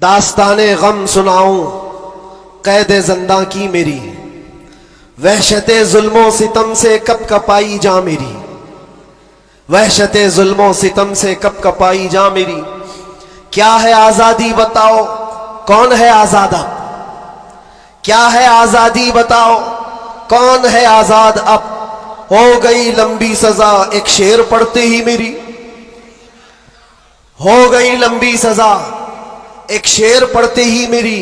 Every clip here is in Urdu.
داستان غم سناؤں قید زنداں کی میری، وحشت ظلم و ستم سے کب کپائی جاں میری، وحشت ظلم و ستم سے کب کپائی جاں میری۔ کیا ہے آزادی بتاؤ، کون ہے آزاد اب؟ کیا ہے آزادی بتاؤ، کون ہے آزاد اب؟ ہو گئی لمبی سزا ایک شعر پڑھتے ہی میری، ہو گئی لمبی سزا ایک شعر پڑھتے ہی میری۔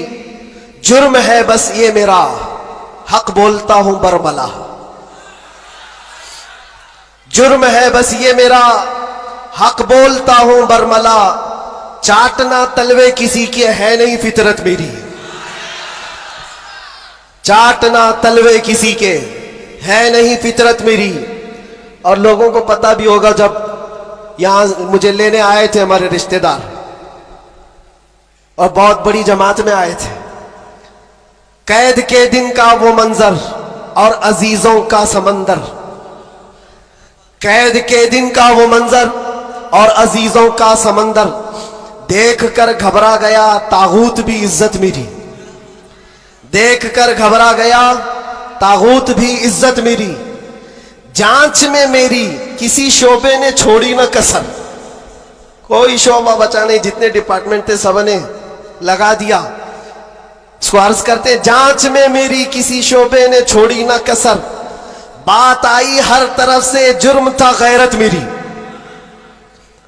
جرم ہے بس یہ میرا، حق بولتا ہوں برملا، جرم ہے بس یہ میرا، حق بولتا ہوں برملا۔ چاٹنا تلوے کسی کے ہے نہیں فطرت میری، چاٹنا تلوے کسی کے ہے نہیں فطرت میری۔ اور لوگوں کو پتہ بھی ہوگا، جب یہاں مجھے لینے آئے تھے ہمارے رشتہ دار اور بہت بڑی جماعت میں آئے تھے، قید کے دن کا وہ منظر اور عزیزوں کا سمندر، قید کے دن کا وہ منظر اور عزیزوں کا سمندر، دیکھ کر گھبرا گیا طاغوت بھی عزت میری، دیکھ کر گھبرا گیا طاغوت بھی عزت میری۔ جانچ میں میری کسی شعبے نے چھوڑی نہ کسر، کوئی شعبہ بچا نہیں، جتنے ڈپارٹمنٹ تھے سب نے لگا دیا۔ سوارز کرتے جانچ میں میری کسی شعبے نے چھوڑی نہ کسر، بات آئی ہر طرف سے جرم تھا غیرت میری،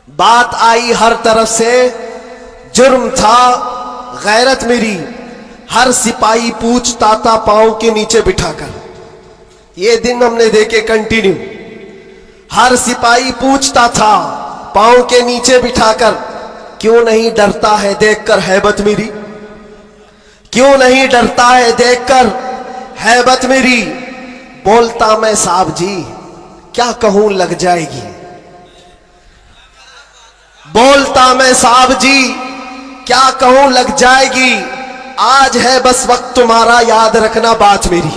بات آئی ہر طرف سے جرم تھا غیرت میری۔ ہر سپاہی پوچھتا تھا پاؤں کے نیچے بٹھا کر، یہ دن ہم نے دیکھے کنٹینیو، ہر سپاہی پوچھتا تھا پاؤں کے نیچے بٹھا کر، کیوں نہیں ڈرتا ہے دیکھ کر ہیبت میری، کیوں نہیں ڈرتا ہے دیکھ کر ہیبت میری۔ بولتا میں صاحب جی کیا کہوں لگ جائے گی، بولتا میں صاحب جی کیا کہوں لگ جائے گی۔ آج ہے بس وقت تمہارا یاد رکھنا بات میری،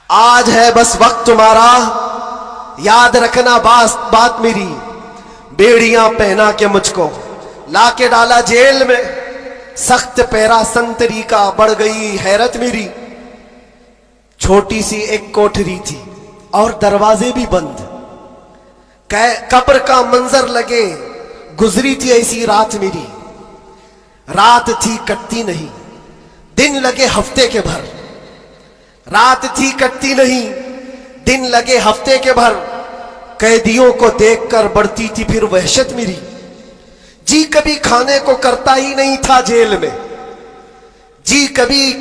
آج ہے بس وقت تمہارا یاد رکھنا بات میری۔ بیڑیاں پہنا کے مجھ کو لا کے ڈالا جیل میں، سخت پیرا سنتری کا بڑھ گئی حیرت میری۔ چھوٹی سی ایک کوٹھری تھی اور دروازے بھی بند، قبر کا منظر لگے گزری تھی ایسی رات میری، رات تھی کٹتی نہیں دن لگے ہفتے کے بھر، رات تھی کٹتی نہیں دن لگے ہفتے کے بھر۔ قیدیوں کو دیکھ کر بڑھتی تھی پھر وحشت میری، جی کبھی کھانے کو کرتا ہی نہیں تھا جیل میں، جی کبھی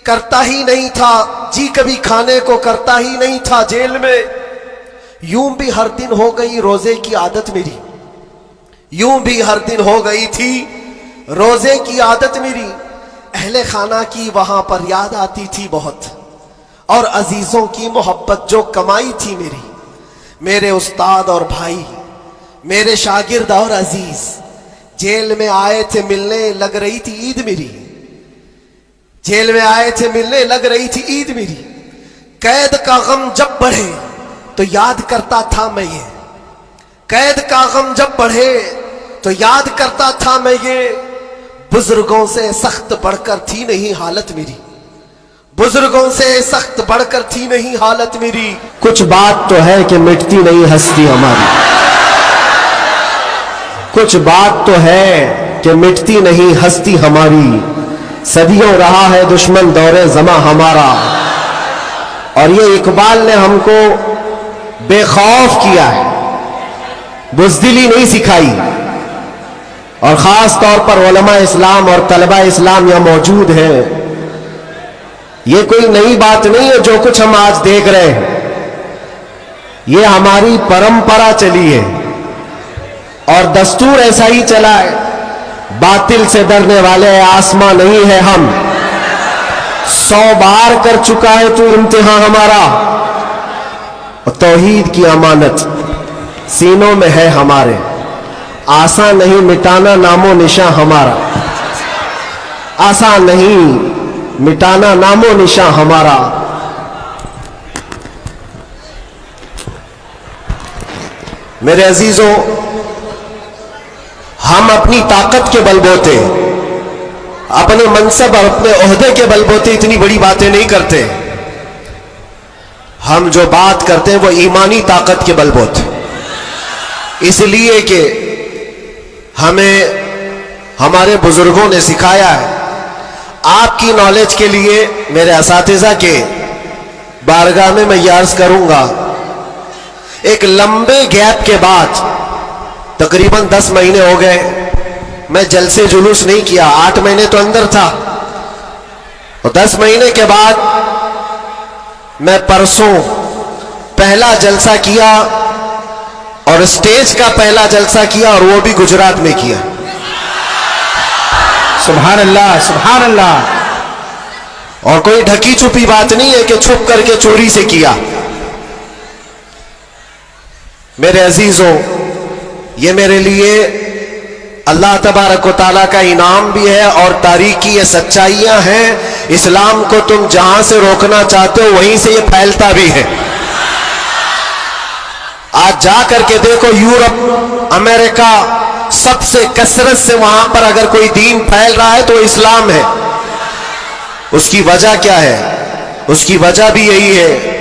کرتا ہی نہیں تھا، جی کبھی کھانے کو کرتا ہی نہیں تھا جیل میں۔ یوں بھی ہر دن ہو گئی روزے کی عادت میری، یوں بھی ہر دن ہو گئی تھی روزے کی عادت میری۔ اہل خانہ کی وہاں پر یاد آتی تھی بہت، اور عزیزوں کی محبت جو کمائی تھی میری۔ میرے استاد اور بھائی، میرے شاگرد اور عزیز جیل میں آئے تھے ملنے، لگ رہی تھی عید میری، جیل میں آئے تھے ملنے لگ رہی تھی عید میری۔ قید کا غم جب بڑھے تو یاد کرتا تھا میں یہ، قید کا غم جب بڑھے تو یاد کرتا تھا میں یہ، بزرگوں سے سخت بڑھ کر تھی نہیں حالت میری، بزرگوں سے سخت بڑھ کر تھی نہیں حالت میری۔ کچھ بات تو ہے کہ مٹتی نہیں ہستی ہماری، کچھ بات تو ہے کہ مٹتی نہیں ہستی ہماری، صدیوں رہا ہے دشمن دور زماں ہمارا۔ اور یہ اقبال نے ہم کو بے خوف کیا ہے، بزدلی نہیں سکھائی۔ اور خاص طور پر علماء اسلام اور طلبہ اسلام یہاں موجود ہیں، یہ کوئی نئی بات نہیں ہے جو کچھ ہم آج دیکھ رہے ہیں، یہ ہماری پرمپرا چلی ہے اور دستور ایسا ہی چلا ہے۔ باطل سے ڈرنے والے آسماں نہیں ہے ہم، 100 بار کر چکا ہے تو امتحان ہمارا، اور توحید کی امانت سینوں میں ہے ہمارے، آسان نہیں مٹانا نام و نشاں ہمارا، آسان نہیں مٹانا نام و نشاں ہمارا۔ میرے عزیزوں، ہم اپنی طاقت کے بل بوتے، اپنے منصب اور اپنے عہدے کے بل بوتے اتنی بڑی باتیں نہیں کرتے. ہم جو بات کرتے ہیں وہ ایمانی طاقت کے بل بوتے، اس لیے کہ ہمیں ہمارے بزرگوں نے سکھایا ہے. آپ کی نالج کے لیے میرے اساتذہ کے بارگاہ میں یہ عرض کروں گا، ایک لمبے گیپ کے بعد تقریباً 10 مہینے ہو گئے، میں جلسے جلوس نہیں کیا، 8 مہینے تو اندر تھا، اور 10 مہینے کے بعد میں پرسوں پہلا جلسہ کیا، اور اسٹیج کا پہلا جلسہ کیا، اور وہ بھی گجرات میں کیا. سبحان اللہ سبحان اللہ. اور کوئی ڈھکی چھپی بات نہیں ہے کہ چھپ کر کے چوری سے کیا. میرے عزیزوں، یہ میرے لیے اللہ تبارک و تعالیٰ کا انعام بھی ہے، اور تاریخی یہ سچائیاں ہیں. اسلام کو تم جہاں سے روکنا چاہتے ہو وہیں سے یہ پھیلتا بھی ہے. آج جا کر کے دیکھو، یورپ، امریکہ، سب سے کثرت سے وہاں پر اگر کوئی دین پھیل رہا ہے تو اسلام ہے. اس کی وجہ کیا ہے؟ اس کی وجہ بھی یہی ہے،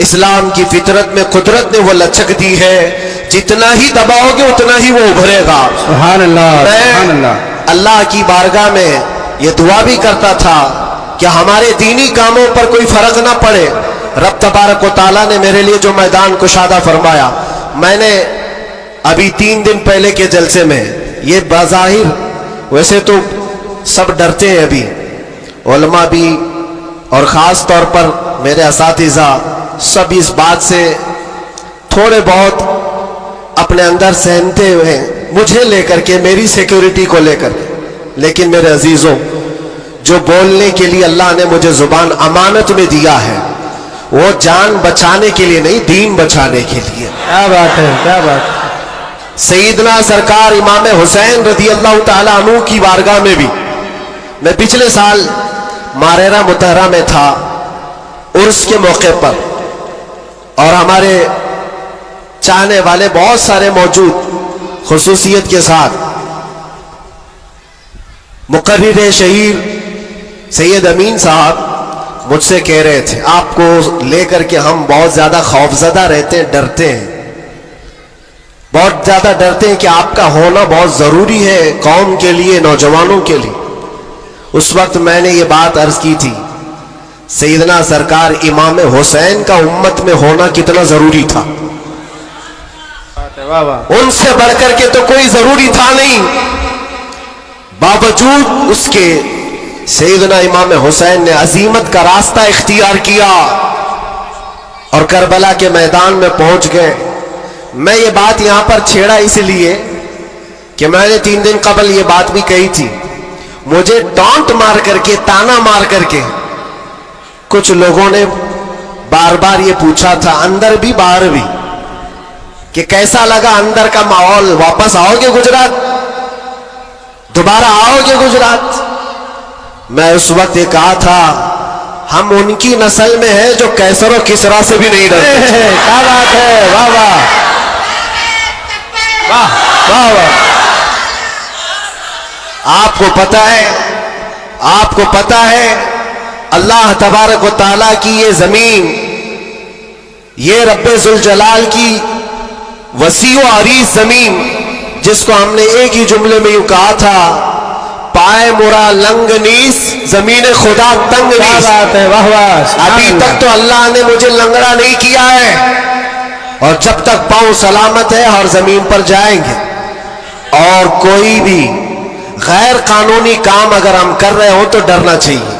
اسلام کی فطرت میں قدرت نے وہ لچک دی ہے، جتنا ہی دباؤ گے اتنا ہی وہ ابھرے گا. سبحان اللہ سبحان میں اللہ. اللہ کی بارگاہ میں یہ دعا بھی کرتا تھا کہ ہمارے دینی کاموں پر کوئی فرق نہ پڑے. رب تبارک و تعالیٰ نے میرے لیے جو میدان کشادہ فرمایا، میں نے ابھی 3 دن پہلے کے جلسے میں، یہ بظاہر ویسے تو سب ڈرتے ہیں ابھی، علماء بھی اور خاص طور پر میرے اساتذہ سب اس بات سے تھوڑے بہت اپنے اندر سہمتے ہوئے ہیں، مجھے لے کر کے، میری سیکیورٹی کو لے کر کے. لیکن میرے عزیزوں، جو بولنے کے لیے اللہ نے مجھے زبان امانت میں دیا ہے، وہ جان بچانے کے لیے نہیں، دین بچانے کے لیے. کیا بات ہے کیا بات ہے. سیدنا سرکار امام حسین رضی اللہ تعالیٰ عنہ کی بارگاہ میں بھی میں پچھلے سال ماریرا متحرہ میں تھا، عرس کے موقع پر، اور ہمارے چاہنے والے بہت سارے موجود، خصوصیت کے ساتھ مقرر شہیر سید امین صاحب مجھ سے کہہ رہے تھے، آپ کو لے کر کے ہم بہت زیادہ خوفزدہ رہتے ہیں، ڈرتے ہیں، بہت زیادہ ڈرتے ہیں کہ آپ کا ہونا بہت ضروری ہے قوم کے لیے، نوجوانوں کے لیے. اس وقت میں نے یہ بات عرض کی تھی، سیدنا سرکار امام حسین کا امت میں ہونا کتنا ضروری تھا، واہ واہ. ان سے بڑھ کر کے تو کوئی ضروری تھا نہیں. باوجود اس کے سیدنا امام حسین نے عظیمت کا راستہ اختیار کیا اور کربلا کے میدان میں پہنچ گئے. میں یہ بات یہاں پر چھیڑا اس لیے کہ میں نے 3 دن قبل یہ بات بھی کہی تھی. مجھے ٹانٹ مار کر کے، تانا مار کر کے کچھ لوگوں نے بار بار یہ پوچھا تھا، اندر بھی باہر بھی، کہ کیسا لگا اندر کا ماحول، واپس آؤ گے گجرات، دوبارہ آؤ گے گجرات. میں اس وقت یہ کہا تھا، ہم ان کی نسل میں ہیں جو کیسر و کسرا سے بھی نہیں ڈرتے. کیا بات ہے. واہ واہ واہ واہ واہ. آپ کو پتہ ہے اللہ تبارک و تعالیٰ کی یہ زمین، یہ رب ذوالجلال کی وسیع و عریض زمین، جس کو ہم نے ایک ہی جملے میں یوں کہا تھا، پائے مرا لنگ نیس، زمین خدا تنگ کیا نیس. بات ہے. واہ واہ. ابھی تک تو اللہ نے مجھے لنگڑا نہیں کیا ہے، اور جب تک پاؤں سلامت ہے ہر زمین پر جائیں گے. اور کوئی بھی غیر قانونی کام اگر ہم کر رہے ہوں تو ڈرنا چاہیے.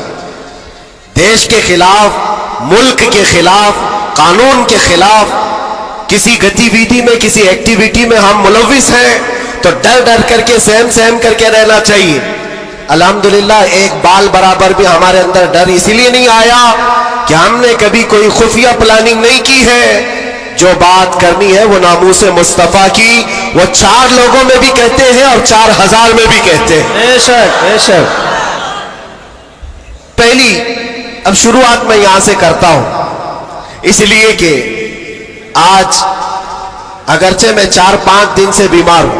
دیش کے خلاف، ملک کے خلاف، قانون کے خلاف کسی گتی ویدی میں، کسی ایکٹیویٹی میں ہم ملوث ہیں تو ڈر ڈر کر کے، سہم کر کے رہنا چاہیے. الحمدللہ ایک بال برابر بھی ہمارے اندر ڈر اسی لیے نہیں آیا کہ ہم نے کبھی کوئی خفیہ پلاننگ نہیں کی ہے. جو بات کرنی ہے وہ ناموس مصطفیٰ کی، وہ 4 لوگوں میں بھی کہتے ہیں اور 4000 میں بھی کہتے ہیں. بے شک بے شک. پہلی اب شروعات میں یہاں سے کرتا ہوں، اس لیے کہ آج اگرچہ میں 4-5 دن سے بیمار ہوں،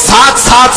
7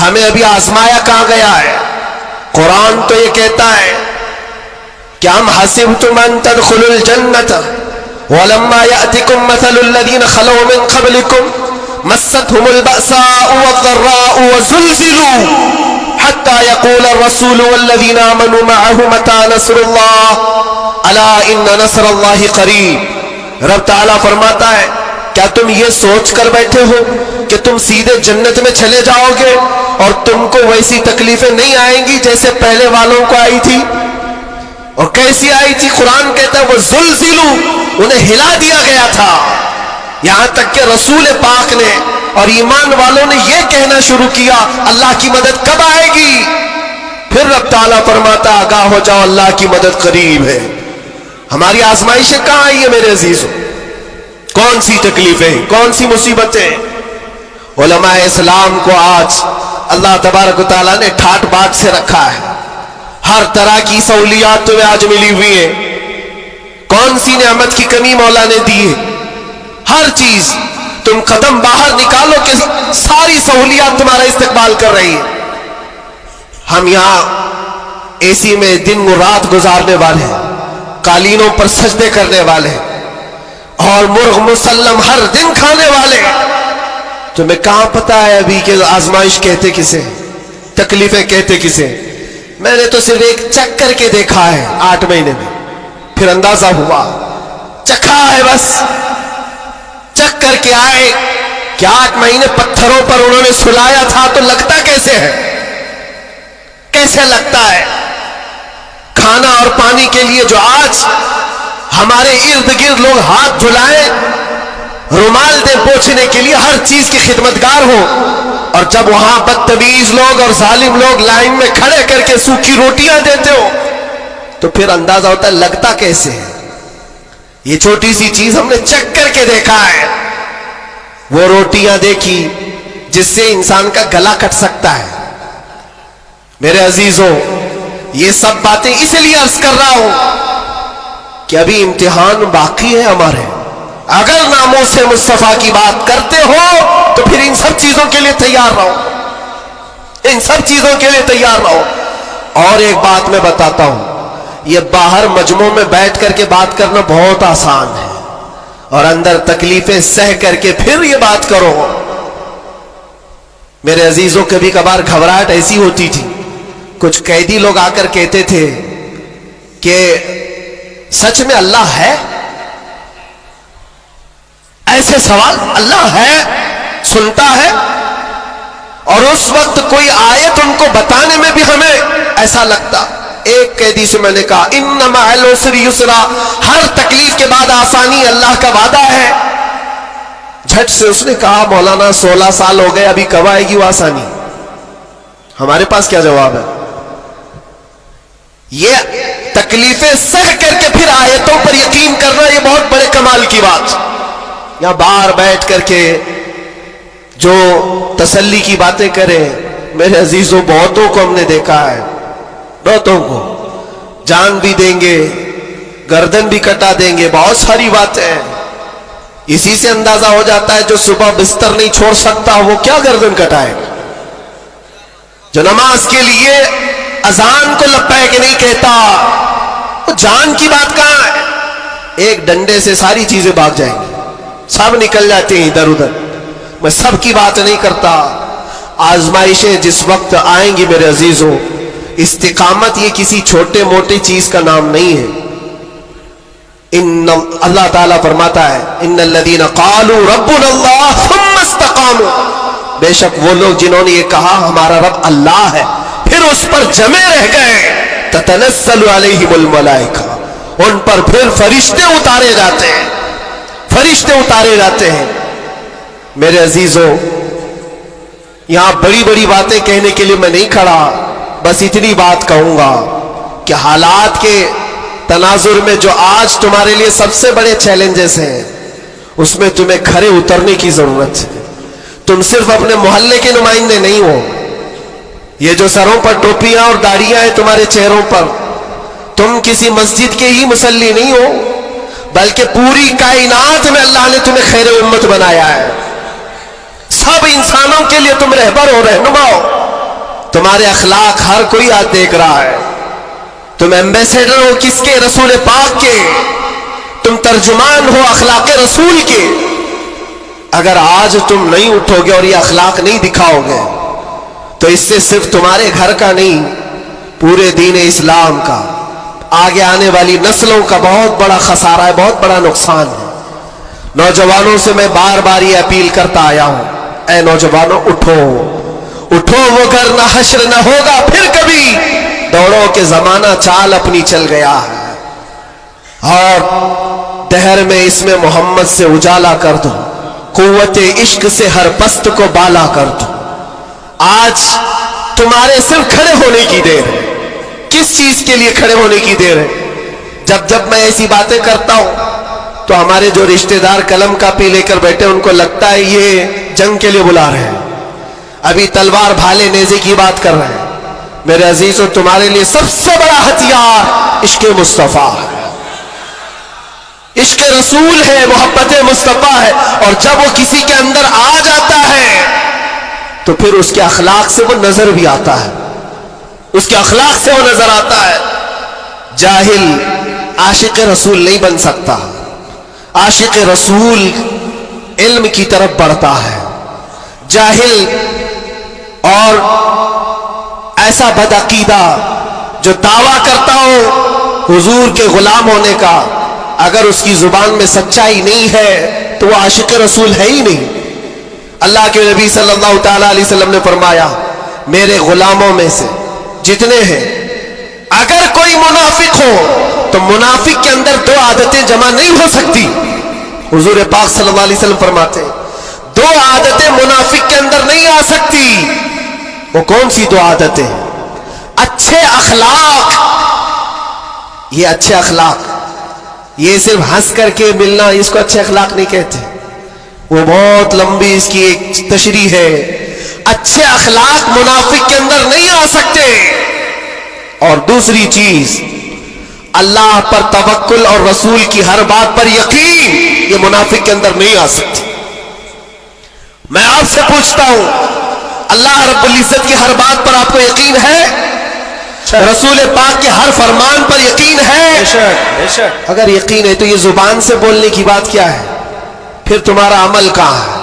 ہمیں ابھی آزمایا کہاں گیا ہے؟ قرآن تو یہ کہتا ہے کہ ہم حسبتم ان تدخلوا الجنۃ ولما يأتكم مثل الذين خلوا من قبلكم مستهم البأساء والضراء وزلزلوا حتى يقول الرسول والذين آمنوا معه متى نصر الله ألا إن نصر الله قريب۔ رب تعالیٰ فرماتا ہے کیا تم یہ سوچ کر بیٹھے ہو کہ تم سیدھے جنت میں چلے جاؤ گے اور تم کو ویسی تکلیفیں نہیں آئیں گی جیسے پہلے والوں کو آئی تھی؟ اور کیسی آئی تھی؟ قرآن کہتا ہے وہ زلزلوا، انہیں ہلا دیا گیا تھا، یہاں تک کہ رسول پاک نے اور ایمان والوں نے یہ کہنا شروع کیا اللہ کی مدد کب آئے گی؟ پھر رب تعالیٰ فرماتا آگاہ ہو جاؤ اللہ کی مدد قریب ہے۔ ہماری آزمائشیں کہاں آئی ہیں میرے عزیزوں؟ کون سی تکلیفیں، کون سی مصیبتیں؟ علماء اسلام کو آج اللہ تبارک و تعالیٰ نے ٹھاٹ باٹ سے رکھا ہے، ہر طرح کی سہولیات تمہیں آج ملی ہوئی ہے۔ کون سی نعمت کی کمی مولا نے دی ہے؟ ہر چیز تم قدم باہر نکالو کہ ساری سہولیات تمہارا استقبال کر رہی ہے۔ ہم یہاں اے سی میں دن و رات گزارنے والے ہیں، قالینوں پر سجدے کرنے والے ہیں اور مرغ مسلم ہر دن کھانے والے ہیں۔ تمہیں کہاں پتا ہے ابھی کہ آزمائش کہتے کسے، تکلیفیں کہتے کسے؟ میں نے تو صرف ایک چکھ کر کے دیکھا ہے 8 مہینے میں، پھر اندازہ ہوا، چکھا ہے بس، چکھ کر کے آئے کہ 8 مہینے پتھروں پر انہوں نے سلایا تھا تو لگتا کیسے ہے، کیسے لگتا ہے؟ کھانا اور پانی کے لیے جو آج ہمارے ارد گرد لوگ ہاتھ دھلائیں، رومال دیں پوچھنے کے لیے، ہر چیز کی خدمتگار ہو، اور جب وہاں بدتمیز لوگ اور ظالم لوگ لائن میں کھڑے کر کے سوکھی روٹیاں دیتے ہو تو پھر اندازہ ہوتا ہے لگتا کیسے ہے۔ یہ چھوٹی سی چیز ہم نے چکھ کر کے دیکھا ہے، وہ روٹیاں دیکھی جس سے انسان کا گلا کٹ سکتا ہے۔ میرے عزیزوں، یہ سب باتیں اس لیے عرض کر رہا ہوں کہ ابھی امتحان باقی ہے ہمارے۔ اگر ناموس مصطفیٰ کی بات کرتے ہو تو پھر ان سب چیزوں کے لیے تیار رہو، ان سب چیزوں کے لیے تیار رہو۔ اور ایک بات میں بتاتا ہوں، یہ باہر مجمع میں بیٹھ کر کے بات کرنا بہت آسان ہے، اور اندر تکلیفیں سہ کر کے پھر یہ بات کرو۔ میرے عزیزوں، کبھی کبھار گھبراہٹ ایسی ہوتی تھی، کچھ قیدی لوگ آ کر کہتے تھے کہ سچ میں اللہ ہے؟ ایسے سوال، اللہ ہے، سنتا ہے؟ اور اس وقت کوئی آیت ان کو بتانے میں بھی ہمیں ایسا لگتا۔ ایک قیدی سے میں نے کہا ان مع العسر یسرا، ہر تکلیف کے بعد آسانی اللہ کا وعدہ ہے۔ جھٹ سے اس نے کہا مولانا 16 سال ہو گئے، ابھی کب آئے گی وہ آسانی؟ ہمارے پاس کیا جواب ہے؟ یہ تکلیفیں سہ کر کے پھر آیتوں پر یقین کرنا، یہ بہت بڑے کمال کی بات۔ یہاں باہر بیٹھ کر کے جو تسلی کی باتیں کریں، میرے عزیزوں بہتوں کو ہم نے دیکھا ہے، بہتوں کو جان بھی دیں گے، گردن بھی کٹا دیں گے، بہت ساری باتیں۔ اسی سے اندازہ ہو جاتا ہے جو صبح بستر نہیں چھوڑ سکتا وہ کیا گردن کٹائے، جو نماز کے لیے اذان کو لبیک نہیں کہتا، وہ جان کی بات کہاں ہے؟ ایک ڈنڈے سے ساری چیزیں بھاگ جائیں گی، سب نکل جاتے ہیں ادھر ادھر۔ میں سب کی بات نہیں کرتا، آزمائشیں جس وقت آئیں گی میرے عزیزوں، استقامت یہ کسی چھوٹے موٹے چیز کا نام نہیں ہے۔ اللہ تعالیٰ فرماتا ہے ان الذین قالوا ربنا اللہ ثم استقاموا، بے شک وہ لوگ جنہوں نے یہ کہا ہمارا رب اللہ ہے، پھر اس پر جمے رہ گئے، تتنزل علیہم الملائکہ، ان پر پھر فرشتے اتارے جاتے ہیں، فرشتے اتارے جاتے ہیں۔ میرے عزیزوں، یہاں بڑی بڑی باتیں کہنے کے لیے میں نہیں کھڑا، بس اتنی بات کہوں گا کہ حالات کے تناظر میں جو آج تمہارے لیے سب سے بڑے چیلنجز ہیں، اس میں تمہیں کھڑے اترنے کی ضرورت ہے۔ تم صرف اپنے محلے کے نمائندے نہیں ہو، یہ جو سروں پر ٹوپیاں اور داڑیاں ہیں تمہارے چہروں پر، تم کسی مسجد کے ہی مصلی نہیں ہو، بلکہ پوری کائنات میں اللہ نے تمہیں خیر امت بنایا ہے۔ سب انسانوں کے لیے تم رہبر ہو، رہنما ہو۔ تمہارے اخلاق ہر کوئی آج دیکھ رہا ہے. تم ایمبیسیڈر ہو کس کے؟ رسول پاک کے. تم ترجمان ہو اخلاق رسول کے. اگر آج تم نہیں اٹھو گے اور یہ اخلاق نہیں دکھاؤ گے تو اس سے صرف تمہارے گھر کا نہیں، پورے دین اسلام کا، آگے آنے والی نسلوں کا بہت بڑا خسارہ ہے، بہت بڑا نقصان ہے. نوجوانوں سے میں بار بار یہ اپیل کرتا آیا ہوں، اے نوجوانوں اٹھو اٹھو، وہ گھر نہ حشر نہ ہوگا پھر کبھی، دوڑو کہ زمانہ چال اپنی چل گیا ہے. اور دہر میں اس میں محمد سے اجالا کر دو، قوت عشق سے ہر پست کو بالا کر دو. آج تمہارے صرف کھڑے ہونے کی دیر ہے. کس چیز کے لیے کھڑے ہونے کی دیر ہے؟ جب میں ایسی باتیں کرتا ہوں تو ہمارے جو رشتہ دار قلم کاپی لے کر بیٹھے ان کو لگتا ہے یہ جنگ کے لیے بلا رہے ہیں، ابھی تلوار بھالے نیزے کی بات کر رہے ہیں. میرے عزیزو، تمہارے لیے سب سے بڑا ہتھیار عشق مصطفیٰ ہے، عشق رسول ہے، محبت مصطفیٰ ہے. اور جب وہ کسی کے اندر آ جاتا ہے تو پھر اس کے اخلاق سے وہ نظر بھی آتا ہے، اس کے اخلاق سے وہ نظر آتا ہے. جاہل عاشق رسول نہیں بن سکتا. عاشق رسول علم کی طرف بڑھتا ہے. جاہل اور ایسا بدعقیدہ جو دعویٰ کرتا ہو حضور کے غلام ہونے کا، اگر اس کی زبان میں سچائی نہیں ہے تو وہ عاشق رسول ہے ہی نہیں. اللہ کے نبی صلی اللہ تعالیٰ علیہ وسلم نے فرمایا، میرے غلاموں میں سے جتنے ہیں اگر کوئی منافق ہو تو منافق کے اندر دو عادتیں جمع نہیں ہو سکتی. حضور پاک صلی اللہ علیہ وسلم فرماتے ہیں دو عادتیں منافق کے اندر نہیں آ سکتی. وہ کون سی دو عادتیں؟ اچھے اخلاق. یہ اچھے اخلاق، یہ صرف ہنس کر کے ملنا اس کو اچھے اخلاق نہیں کہتے، وہ بہت لمبی اس کی ایک تشریح ہے. اچھے اخلاق منافق کے اندر نہیں آ سکتے. اور دوسری چیز، اللہ پر توکل اور رسول کی ہر بات پر یقین، یہ منافق کے اندر نہیں آ سکتی. میں آپ سے پوچھتا ہوں، اللہ رب العزت کی ہر بات پر آپ کو یقین ہے؟ رسول پاک کے ہر فرمان پر یقین ہے؟ اگر یقین ہے تو یہ زبان سے بولنے کی بات کیا ہے؟ پھر تمہارا عمل کہاں ہے؟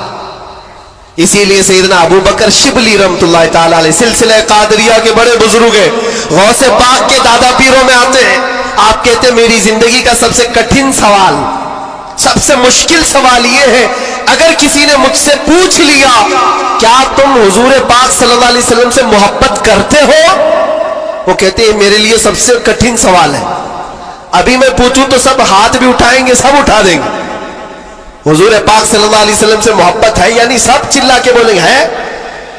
اسی لیے سیدنا ابو بکر شبلی رحمت اللہ تعالیٰ علیہ سلسلہ قادریہ کے بڑے بزرگ ہیں، غوث پاک کے دادا پیروں میں آتے ہیں. آپ کہتے ہیں میری زندگی کا سب سے کٹھن سوال، سب سے مشکل سوال یہ ہے، اگر کسی نے مجھ سے پوچھ لیا کیا تم حضور پاک صلی اللہ علیہ وسلم سے محبت کرتے ہو؟ وہ کہتے ہیں میرے لیے سب سے کٹھن سوال ہے. ابھی میں پوچھوں تو سب ہاتھ بھی اٹھائیں گے، سب اٹھا دیں گے. حضور پاک صلی اللہ علیہ وسلم سے محبت ہے یعنی سب چلا کے بولیں گے ہے.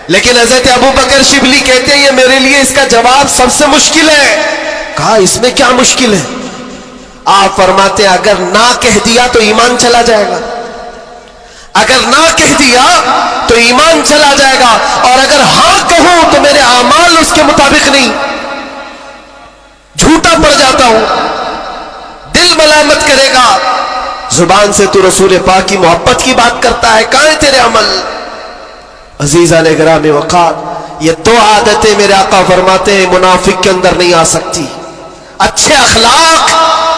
لیکن حضرت ابو بکر شبلی کہتے ہیں یہ میرے لیے اس کا جواب سب سے مشکل ہے. کہا اس میں کیا مشکل ہے؟ آپ فرماتے ہیں اگر نہ کہہ دیا تو ایمان چلا جائے گا، اگر نہ کہہ دیا تو ایمان چلا جائے گا، اور اگر ہاں کہوں تو میرے اعمال اس کے مطابق نہیں، جھوٹا پڑ جاتا ہوں، دل ملامت کرے گا. زبان سے تو رسول پاک کی محبت کی بات کرتا ہے، کہاں ہے تیرے عمل؟ عزیزان گرامی وقار، یہ دو عادتیں میرے آقا فرماتے ہیں منافق کے اندر نہیں آ سکتی، اچھے اخلاق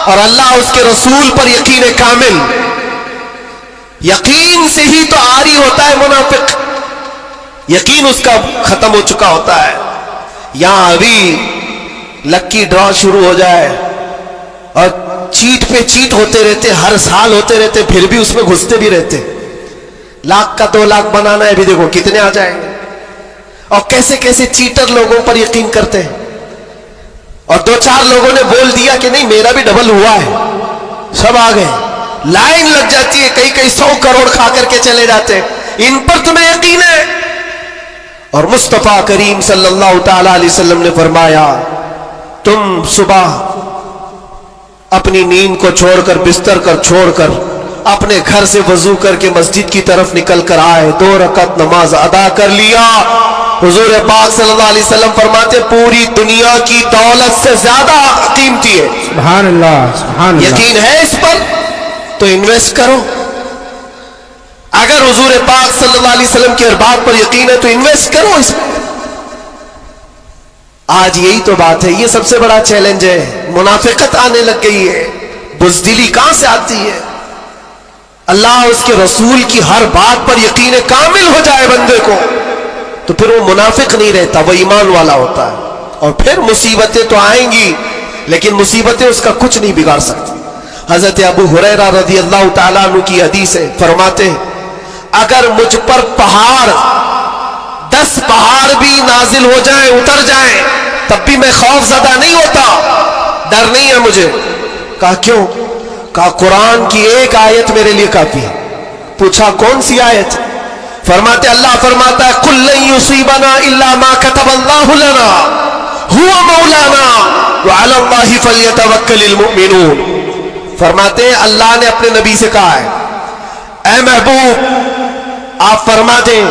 اور اللہ اس کے رسول پر یقین کامل. یقین سے ہی تو عاری ہوتا ہے منافق، یقین اس کا ختم ہو چکا ہوتا ہے. یہاں ابھی لکی ڈرا شروع ہو جائے اور چیٹ پہ چیٹ ہوتے رہتے، ہر سال ہوتے رہتے، پھر بھی اس میں گھستے بھی رہتے. لاکھ کا 2 لاکھ بنانا ہے، ابھی دیکھو کتنے آ جائیں گے. اور کیسے کیسے چیٹر لوگوں پر یقین کرتے ہیں. اور 2-4 لوگوں نے بول دیا کہ نہیں میرا بھی ڈبل ہوا ہے، سب آ گئے، لائن لگ جاتی ہے، کئی 100 کروڑ کھا کر کے چلے جاتے. ان پر تمہیں یقین ہے؟ اور مصطفیٰ کریم صلی اللہ تعالی علیہ وسلم نے فرمایا تم صبح اپنی نیند کو چھوڑ کر، بستر کر چھوڑ کر، اپنے گھر سے وضو کر کے مسجد کی طرف نکل کر آئے، 2 رکعت نماز ادا کر لیا. حضور پاک صلی اللہ علیہ وسلم فرماتے پوری دنیا کی دولت سے زیادہ قیمتی ہے. سبحان اللہ، سبحان اللہ. یقین ہے اس پر تو انویسٹ کرو. اگر حضور پاک صلی اللہ علیہ وسلم کی ہر بات پر یقین ہے تو انویسٹ کرو اس پر. آج یہی تو بات ہے, یہ سب سے بڑا چیلنج ہے. منافقت آنے لگ گئی ہے, بزدلی کہاں سے آتی ہے؟ اللہ اس کے رسول کی ہر بات پر یقین کامل ہو جائے بندے کو تو پھر وہ منافق نہیں رہتا, وہ ایمان والا ہوتا ہے. اور پھر مصیبتیں تو آئیں گی لیکن مصیبتیں اس کا کچھ نہیں بگاڑ سکتی. حضرت ابو ہریرہ رضی اللہ تعالیٰ عنہ کی حدیث ہے, فرماتے ہیں اگر مجھ پر 10 پہاڑ بھی نازل ہو جائیں, اتر جائیں, تب بھی میں خوف زدہ نہیں ہوتا, ڈر نہیں ہے مجھے. کہا کیوں؟ کہا قرآن کی ایک آیت میرے لیے کافی ہے. پوچھا کون سی آیت؟ فرماتے اللہ فرماتا ہے قُلْ لَن يُصِيبَنَا إِلَّا مَا كَتَبَ اللَّهُ لَنَا هُوَ مَوْلَانَا وَعَلَى اللَّهِ فَلْيَتَوَكَّلِ الْمُؤْمِنُونَ. فرماتے ہیں اللہ نے اپنے نبی سے کہا ہے اے محبوب آپ فرما دیں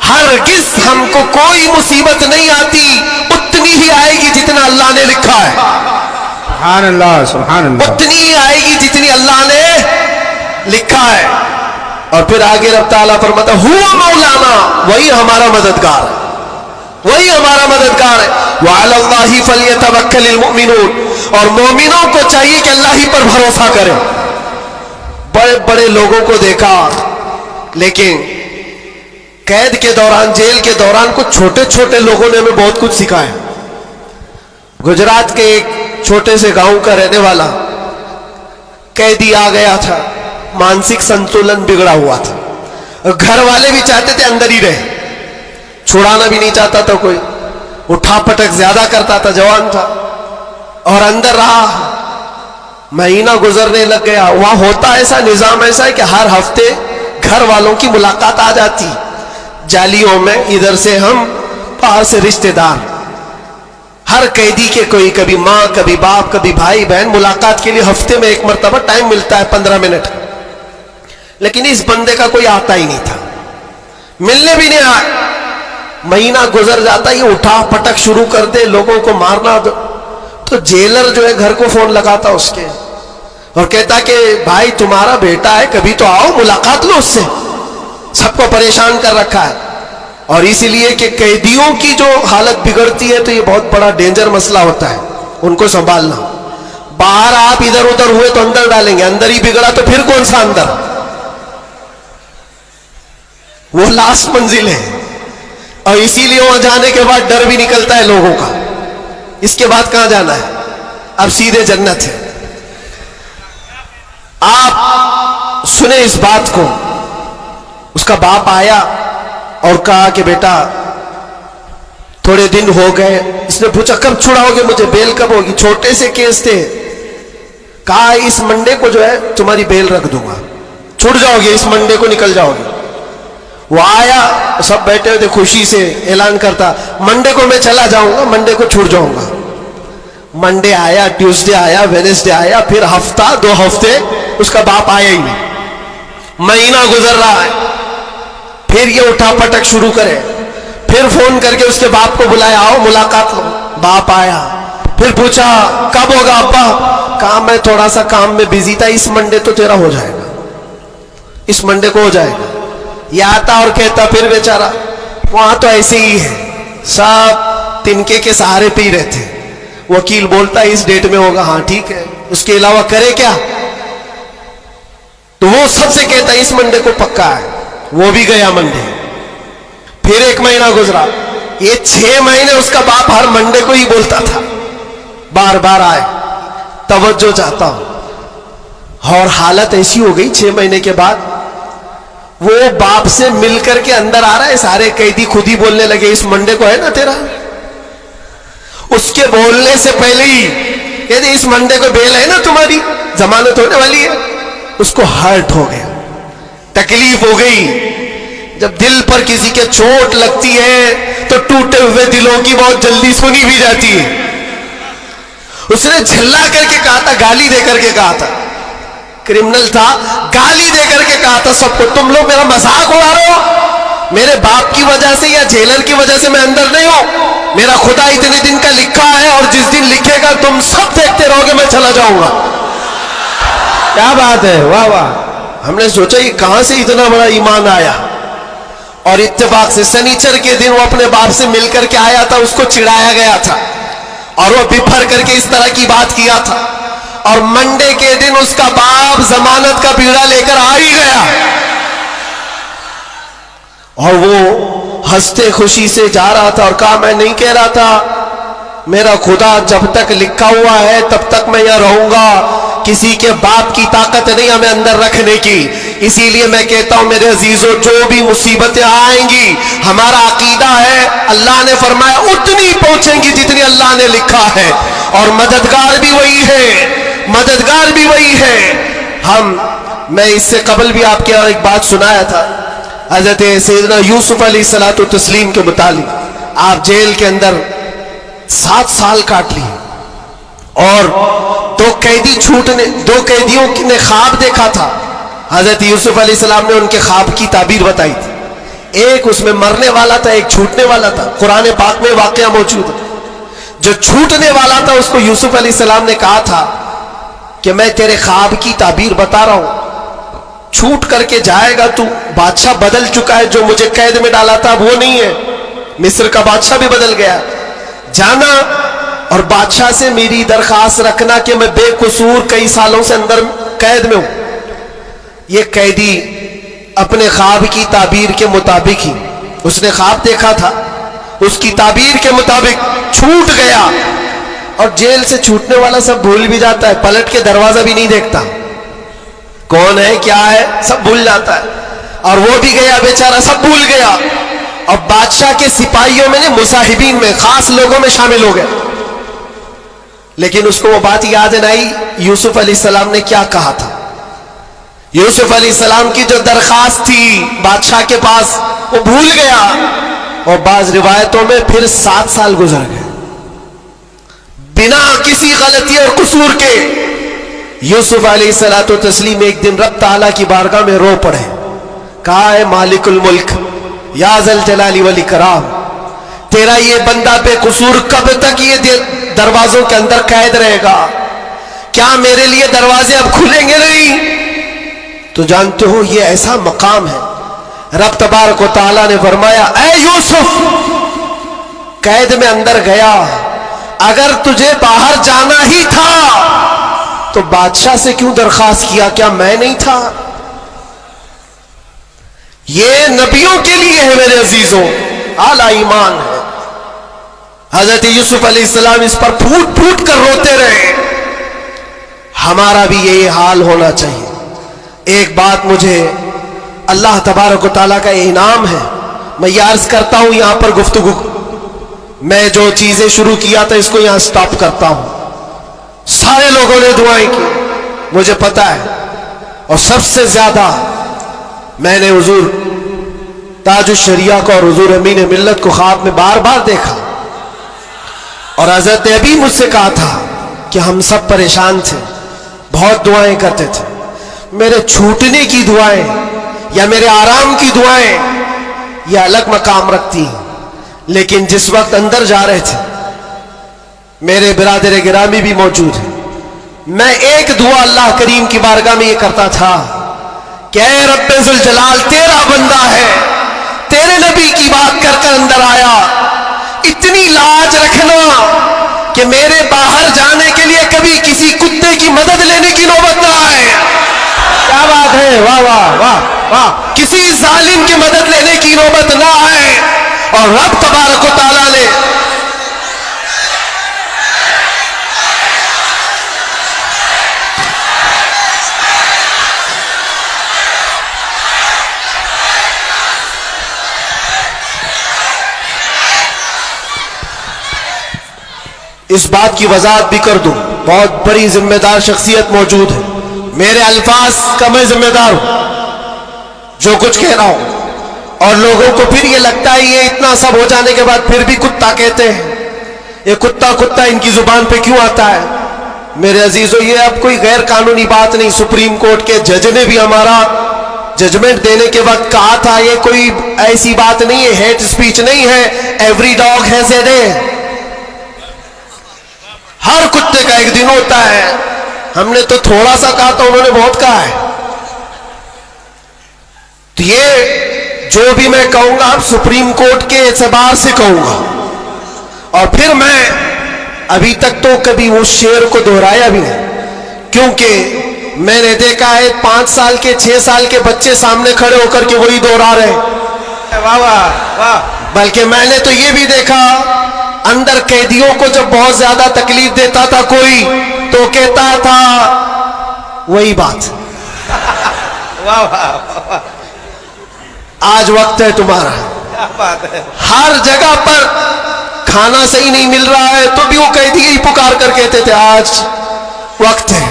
ہرگز ہم کو کوئی مصیبت نہیں آتی, اتنی ہی آئے گی جتنا اللہ نے لکھا ہے. سبحان اللہ سبحان اللہ. اتنی ہی آئے گی جتنی اللہ نے لکھا ہے. اور پھر آگے رب تعالیٰ فرماتا ہوا مولانا, وہی ہمارا مددگار ہے, وہی ہمارا مددگار ہے. وعلی اللہ فلیتوکل المؤمنون, اور مومنوں کو چاہیے کہ اللہ ہی پر بھروسہ کریں. بڑے بڑے لوگوں کو دیکھا لیکن قید کے دوران, جیل کے دوران کچھ چھوٹے چھوٹے لوگوں نے ہمیں بہت کچھ سکھایا. گجرات کے ایک چھوٹے سے گاؤں کا رہنے والا قیدی آ گیا تھا, مانسک سنتولن بگڑا ہوا تھا, گھر والے بھی چاہتے تھے اندر ہی رہے, چھڑانا بھی نہیں چاہتا تھا کوئی, اٹھا پٹک زیادہ کرتا تھا, جوان تھا اور اندر رہا. مہینہ گزرنے لگ گیا. وہاں ہوتا ایسا نظام ایسا ہے کہ ہر ہفتے گھر والوں کی ملاقات آ جاتی, جالیوں میں, ادھر سے ہم, باہر سے رشتہ دار. ہر قیدی کے کوئی کبھی ماں کبھی باپ کبھی بھائی بہن ملاقات کے لیے ہفتے میں 1 مرتبہ ٹائم ملتا ہے 15 منٹ. لیکن اس بندے کا کوئی آتا ہی نہیں تھا, ملنے بھی نہیں آیا. مہینہ گزر جاتا, یہ اٹھا پٹک شروع کر دے, لوگوں کو مارنا. تو جیلر جو ہے گھر کو فون لگاتا اس کے اور کہتا کہ بھائی تمہارا بیٹا ہے, کبھی تو آؤ ملاقات لو اس سے, سب کو پریشان کر رکھا ہے. اور اسی لیے کہ قیدیوں کی جو حالت بگڑتی ہے تو یہ بہت بڑا ڈینجر مسئلہ ہوتا ہے, ان کو سنبھالنا. باہر آپ ادھر ادھر ہوئے تو اندر ڈالیں گے, اندر ہی بگڑا تو پھر کون سا اندر, وہ لاسٹ منزل ہے. اور اسی لیے وہاں جانے کے بعد ڈر بھی نکلتا ہے لوگوں کا, اس کے بعد کہاں جانا ہے, اب سیدھے جنت ہے. آپ سنیں اس بات کو. اس کا باپ آیا اور کہا کہ بیٹا تھوڑے دن ہو گئے. اس نے پوچھا کب چھڑاؤ گے مجھے, بیل کب ہوگی؟ چھوٹے سے کیس تھے. کہا اس منڈے کو جو ہے تمہاری بیل رکھ دوں گا, چھوٹ جاؤ گے, اس منڈے کو نکل جاؤ گے. وہ آیا, سب بیٹھے ہوئے تھے, خوشی سے اعلان کرتا منڈے کو میں چلا جاؤں گا, منڈے کو چھوٹ جاؤں گا. منڈے آیا, ٹیوزڈے آیا, وینسڈے آیا, پھر ہفتہ 2 ہفتے اس کا باپ آیا ہی نہیں. مہینہ گزر رہا ہے, پھر یہ اٹھا پٹک شروع کرے. پھر فون کر کے اس کے باپ کو بلایا, آؤ ملاقات لو. باپ آیا, پھر پوچھا کب ہوگا ابا؟ کہا میں تھوڑا سا کام میں بزی تھا, اس منڈے تو تیرا ہو جائے گا, اس منڈے کو ہو جائے گا. یہ آتا اور کہتا پھر بیچارہ وہاں تو ایسے ہی ہے, سب تنکے کے سہارے پہ ہی رہتے. وکیل بولتا اس ڈیٹ میں ہوگا, ہاں ٹھیک ہے, اس کے علاوہ کرے کیا؟ تو وہ سب سے کہتا اس منڈے کو پکا ہے. وہ بھی گیا منڈے. پھر 1 مہینہ گزرا, یہ 6 مہینے اس کا باپ ہر منڈے کو ہی بولتا تھا, بار بار آئے, توجہ چاہتا ہوں. اور حالت ایسی ہو گئی 6 مہینے کے بعد وہ باپ سے مل کر کے اندر آ رہا ہے, سارے قیدی خود ہی بولنے لگے اس منڈے کو ہے نا تیرا. اس کے بولنے سے پہلے ہی کہتے اس منڈے کو بیل ہے نا تمہاری, ضمانت ہونے والی ہے. اس کو ہرٹ ہو گیا, تکلیف ہو گئی. جب دل پر کسی کے چوٹ لگتی ہے تو ٹوٹے ہوئے دلوں کی بہت جلدی سنی بھی جاتی ہے. اس نے جھلا کر کے کہا تھا, گالی دے کر کے کہا تھا, کرمنل تھا, گالی دے کر کے کہا تھا سب کو تم لوگ میرا مذاق اڑا رہے ہو, میرے باپ کی وجہ سے یا جیلر کی وجہ سے میں اندر نہیں ہوں. میرا خدا اتنے دن کا لکھا ہے اور جس دن لکھے گا تم سب دیکھتے رہو گے, میں چلا جاؤں گا. کیا بات ہے, واہ واہ. ہم نے سوچا یہ کہاں سے اتنا بڑا ایمان آیا. اور اتفاق سے سنیچر کے دن وہ اپنے باپ سے مل کر کے آیا تھا, اس کو چڑھایا گیا تھا اور وہ بپھر کر کے اس طرح کی بات کیا تھا, اور منڈے کے دن اس کا باپ ضمانت کا بیڑا لے کر آ ہی گیا, اور وہ ہنستے خوشی سے جا رہا تھا اور کہا میں نہیں کہہ رہا تھا میرا خدا جب تک لکھا ہوا ہے تب تک میں یہاں رہوں گا, کسی کے باپ کی طاقت نہیں ہمیں اندر رکھنے کی, اسی لیے میں کہتا ہوں میرے عزیزوں جو بھی مصیبتیں آئیں گی ہمارا عقیدہ ہے اللہ نے فرمایا اتنی پہنچیں گی جتنی اللہ نے لکھا ہے, اور مددگار بھی وہی ہے, مددگار بھی وہی ہے. میں اس سے قبل بھی آپ کے یہاں ایک بات سنایا تھا حضرت سیدنا یوسف علیہ الصلوۃ والتسلیم کے متعلق. آپ جیل کے اندر 7 سال کاٹ لیے, اور دو قیدیوں نے خواب دیکھا تھا. حضرت یوسف علیہ السلام نے ان کے خواب کی تعبیر بتائی تھی, ایک اس میں مرنے والا تھا ایک چھوٹنے والا تھا. قرآن پاک میں واقعہ موجود ہے. جو چھوٹنے والا تھا اس کو یوسف علیہ السلام نے کہا تھا کہ میں تیرے خواب کی تعبیر بتا رہا ہوں, چھوٹ کر کے جائے گا تو, بادشاہ بدل چکا ہے, جو مجھے قید میں ڈالا تھا وہ نہیں ہے, مصر کا بادشاہ بھی بدل گیا, جانا اور بادشاہ سے میری درخواست رکھنا کہ میں بے قصور کئی سالوں سے اندر قید میں ہوں. یہ قیدی اپنے خواب کی تعبیر کے مطابق ہی, اس نے خواب دیکھا تھا اس کی تعبیر کے مطابق چھوٹ گیا, اور جیل سے چھوٹنے والا سب بھول بھی جاتا ہے, پلٹ کے دروازہ بھی نہیں دیکھتا کون ہے کیا ہے, سب بھول جاتا ہے, اور وہ بھی گیا بیچارہ سب بھول گیا. اور بادشاہ کے سپاہیوں میں مصاحبین میں خاص لوگوں میں شامل ہو گئے, لیکن اس کو وہ بات یاد نہ آئی یوسف علیہ السلام نے کیا کہا تھا. یوسف علیہ السلام کی جو درخواست تھی بادشاہ کے پاس وہ بھول گیا, اور بعض روایتوں میں پھر 7 سال گزر گئے بنا کسی غلطی اور قصور کے. یوسف علیہ الصلوۃ والتسلیم ایک دن رب تعالیٰ کی بارگاہ میں رو پڑے, کہا ہے مالک الملک یا ذل جلال والاکرام, تیرا یہ بندہ بے قصور کب تک یہ دروازوں کے اندر قید رہے گا, کیا میرے لیے دروازے اب کھلیں گے نہیں؟ تو جانتے ہو یہ ایسا مقام ہے, رب تبارک و تعالیٰ نے فرمایا اے یوسف قید میں اندر گیا, اگر تجھے باہر جانا ہی تھا تو بادشاہ سے کیوں درخواست کیا, کیا میں نہیں تھا؟ یہ نبیوں کے لیے ہے میرے عزیزوں, اعلیٰ ایمان ہے. حضرت یوسف علیہ السلام اس پر پھوٹ پھوٹ کر روتے رہے. ہمارا بھی یہی حال ہونا چاہیے. ایک بات مجھے اللہ تبارک و تعالیٰ کا انعام ہے, میں یہ عرض کرتا ہوں یہاں پر گفتگو, میں جو چیزیں شروع کیا تھا اس کو یہاں سٹاپ کرتا ہوں. سارے لوگوں نے دعائیں کی مجھے پتا ہے, اور سب سے زیادہ میں نے حضور تاج الشریعہ کو اور حضور امین ملت کو خواب میں بار بار دیکھا, اور حضرت ابھی مجھ سے کہا تھا کہ ہم سب پریشان تھے, بہت دعائیں کرتے تھے. میرے چھوٹنے کی دعائیں یا میرے آرام کی دعائیں یہ الگ مقام رکھتی ہیں, لیکن جس وقت اندر جا رہے تھے میرے برادر گرامی بھی موجود ہیں, میں ایک دعا اللہ کریم کی بارگاہ میں یہ کرتا تھا کہ اے رب ذوالجلال تیرا بندہ ہے, تیرے نبی کی بات کر کر اندر آیا, اتنی لاج رکھنا کہ میرے باہر جانے کے لیے کبھی کسی کتے کی مدد لینے کی نوبت نہ آئے. کیا بات ہے, واہ واہ واہ واہ, کسی ظالم کی مدد لینے کی نوبت نہ آئے. اور رب تبارک و تعالیٰ نے اس بات کی وضاحت بھی کر دوں, بہت بڑی ذمہ دار شخصیت موجود ہے, میرے الفاظ کا میں ذمہ دار ہوں جو کچھ کہہ رہا ہوں. اور لوگوں کو پھر یہ لگتا ہے یہ اتنا سب ہو جانے کے بعد پھر بھی کتا کہتے ہیں, یہ کتا کتا ان کی زبان پہ کیوں آتا ہے؟ میرے عزیزو یہ اب کوئی غیر قانونی بات نہیں, سپریم کورٹ کے جج نے بھی ہمارا ججمنٹ دینے کے وقت کہا تھا یہ کوئی ایسی بات نہیں ہے, ہیٹ سپیچ نہیں ہے, every dog has a day, ہر کتے کا ایک دن ہوتا ہے. ہم نے تو تھوڑا سا کہا تھا, انہوں نے بہت کہا ہے. تو یہ جو بھی میں کہوں گا اب سپریم کورٹ کے اعتبار سے کہوں گا. اور پھر میں ابھی تک تو کبھی اس شعر کو دہرایا بھی نہیں, کیونکہ میں نے دیکھا ہے 5 سال کے 6 سال کے بچے سامنے کھڑے ہو کر کے وہی دوہرا رہے ہیں. واہ واہ واہ. بلکہ میں نے تو یہ بھی دیکھا اندر قیدیوں کو جب بہت زیادہ تکلیف دیتا تھا کوئی تو کہتا تھا وہی بات. واہ واہ. آج وقت ہے تمہارا. کیا بات ہے. ہر جگہ پر کھانا صحیح نہیں مل رہا ہے تو بھی وہ قیدی ہی پکار کر کہتے تھے آج وقت ہے,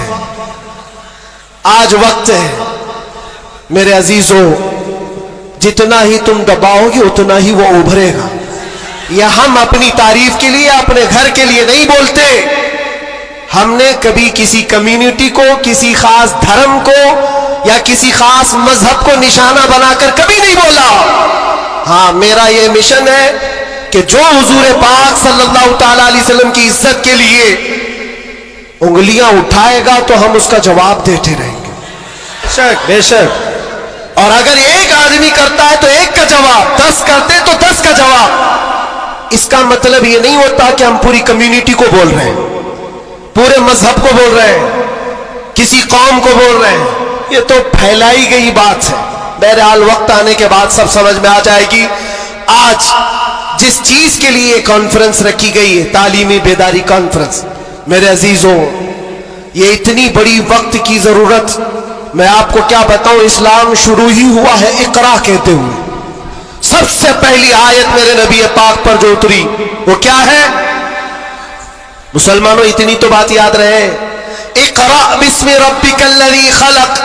آج وقت ہے. میرے عزیزوں, جتنا ہی تم دباؤ گے اتنا ہی وہ ابھرے گا. یا ہم اپنی تعریف کے لیے اپنے گھر کے لیے نہیں بولتے, ہم نے کبھی کسی کمیونٹی کو, کسی خاص دھرم کو یا کسی خاص مذہب کو نشانہ بنا کر کبھی نہیں بولا. ہاں, میرا یہ مشن ہے کہ جو حضور پاک صلی اللہ تعالی علیہ وسلم کی عزت کے لیے انگلیاں اٹھائے گا تو ہم اس کا جواب دیتے رہیں گے. بے شک بے شک. اور اگر ایک آدمی کرتا ہے تو ایک کا جواب, 10 کرتے تو 10 کا جواب. اس کا مطلب یہ نہیں ہوتا کہ ہم پوری کمیونٹی کو بول رہے ہیں, پورے مذہب کو بول رہے ہیں, کسی قوم کو بول رہے ہیں. یہ تو پھیلائی گئی بات ہے. بہرحال وقت آنے کے بعد سب سمجھ میں آ جائے گی. آج جس چیز کے لیے کانفرنس رکھی گئی ہے, تعلیمی بیداری کانفرنس, میرے عزیزوں یہ اتنی بڑی وقت کی ضرورت, میں آپ کو کیا بتاؤں. اسلام شروع ہی ہوا ہے اقرا کہتے ہوئے. سب سے پہلی آیت میرے نبی پاک پر جو اتری وہ کیا ہے؟ مسلمانوں اتنی تو بات یاد رہے, اقرا بسم ربک الذی خلق.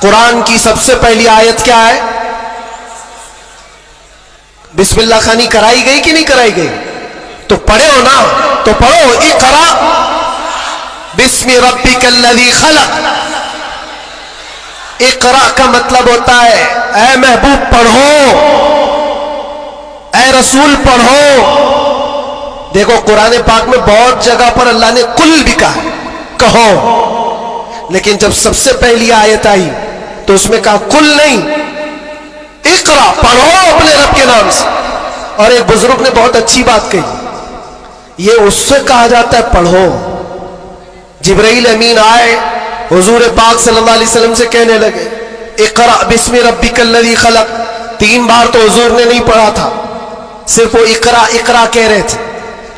قرآن کی سب سے پہلی آیت کیا ہے؟ بسم اللہ خانی کرائی گئی کہ نہیں کرائی گئی؟ تو پڑھے ہو نا, تو پڑھو اقرا بسم ربک الذی خلق. اقرا کا مطلب ہوتا ہے اے محبوب پڑھو, اے رسول پڑھو. دیکھو قرآن پاک میں بہت جگہ پر اللہ نے کل بھی کہا, کہو, لیکن جب سب سے پہلی آیت آئی تو اس میں کہا کل نہیں, اقرا پڑھو اپنے رب کے نام سے. اور ایک بزرگ نے بہت اچھی بات کہی, یہ اس سے کہا جاتا ہے پڑھو. جبرائیل امین آئے حضور پاک صلی اللہ علیہ وسلم سے کہنے لگے اقرا بسم ربک الذی خلق. 3 بار تو حضور نے نہیں پڑھا تھا, صرف وہ اقرا اقرا کہہ رہے تھے.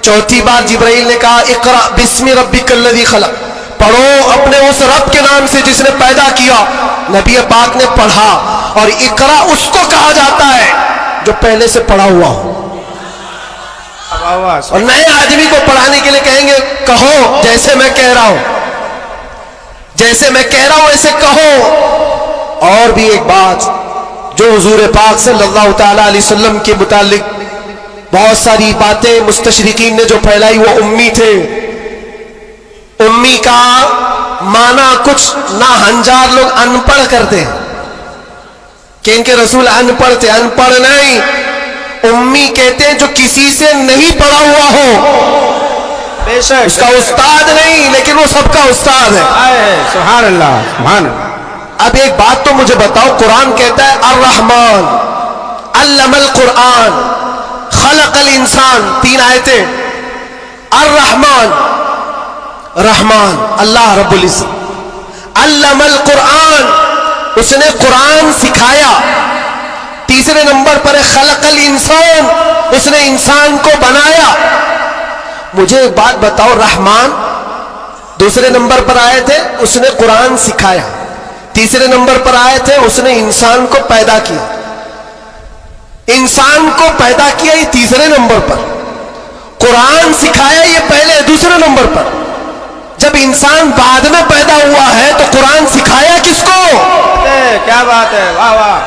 4تھی بار جبرائیل نے کہا اقرا بسم ربک الذی خلق, پڑھو اپنے اس رب کے نام سے جس نے پیدا کیا. نبی پاک نے پڑھا, اور اقرا اس کو کہا جاتا ہے جو پہلے سے پڑھا ہوا ہو. اور نئے آدمی کو پڑھانے کے لیے کہیں گے کہو جیسے میں کہہ رہا ہوں, جیسے میں کہہ رہا ہوں ایسے کہو. اور بھی ایک بات جو حضور پاک صلی اللہ تعالی علیہ وسلم کے متعلق بہت ساری باتیں مستشرقین نے جو پھیلائی, وہ امی تھے. امی کا معنی کچھ نہ ہنجار لوگ ان پڑھ کرتے ہیں کہ ان کے رسول ان پڑھ تھے. ان پڑھ نہیں, امی کہتے ہیں جو کسی سے نہیں پڑھا ہوا ہو. بے شک. اس کا استاد نہیں لیکن وہ سب کا استاد ہے. سبحان اللہ سبحان اللہ. اب ایک بات تو مجھے بتاؤ, قرآن کہتا ہے الرحمن علم القرآن خلق الانسان, 3 آیتیں. الرحمن, رحمان اللہ رب العزت. علم القرآن, اس نے قرآن سکھایا. تیسرے نمبر پر ہے خلق الانسان, اس نے انسان کو بنایا. مجھے ایک بات بتاؤ, رحمان دوسرے نمبر پر آئے تھے, اس نے قرآن سکھایا. تیسرے نمبر پر آئے تھے, اس نے انسان کو پیدا کیا. انسان کو پیدا کیا یہ تیسرے نمبر پر, قرآن سکھایا یہ پہلے دوسرے نمبر پر. جب انسان بعد میں پیدا ہوا ہے تو قرآن سکھایا کس کو؟ کیا بات ہے, واہ واہ.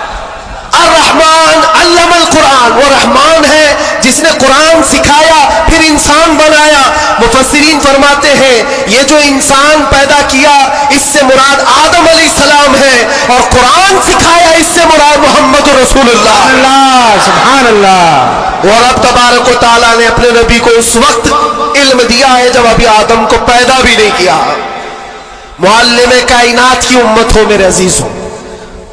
الرحمن علم القرآن, وہ رحمان ہے جس نے قرآن سکھایا پھر انسان بنایا. مفسرین فرماتے ہیں یہ جو انسان پیدا کیا اس سے مراد آدم علیہ السلام ہے, اور قرآن سکھایا اس سے مراد محمد رسول اللہ. سبحان اللہ. اور اب تبارک و تعالیٰ نے اپنے نبی کو اس وقت علم دیا ہے جب ابھی آدم کو پیدا بھی نہیں کیا. معلم کائنات کی امت ہو میرے عزیزوں,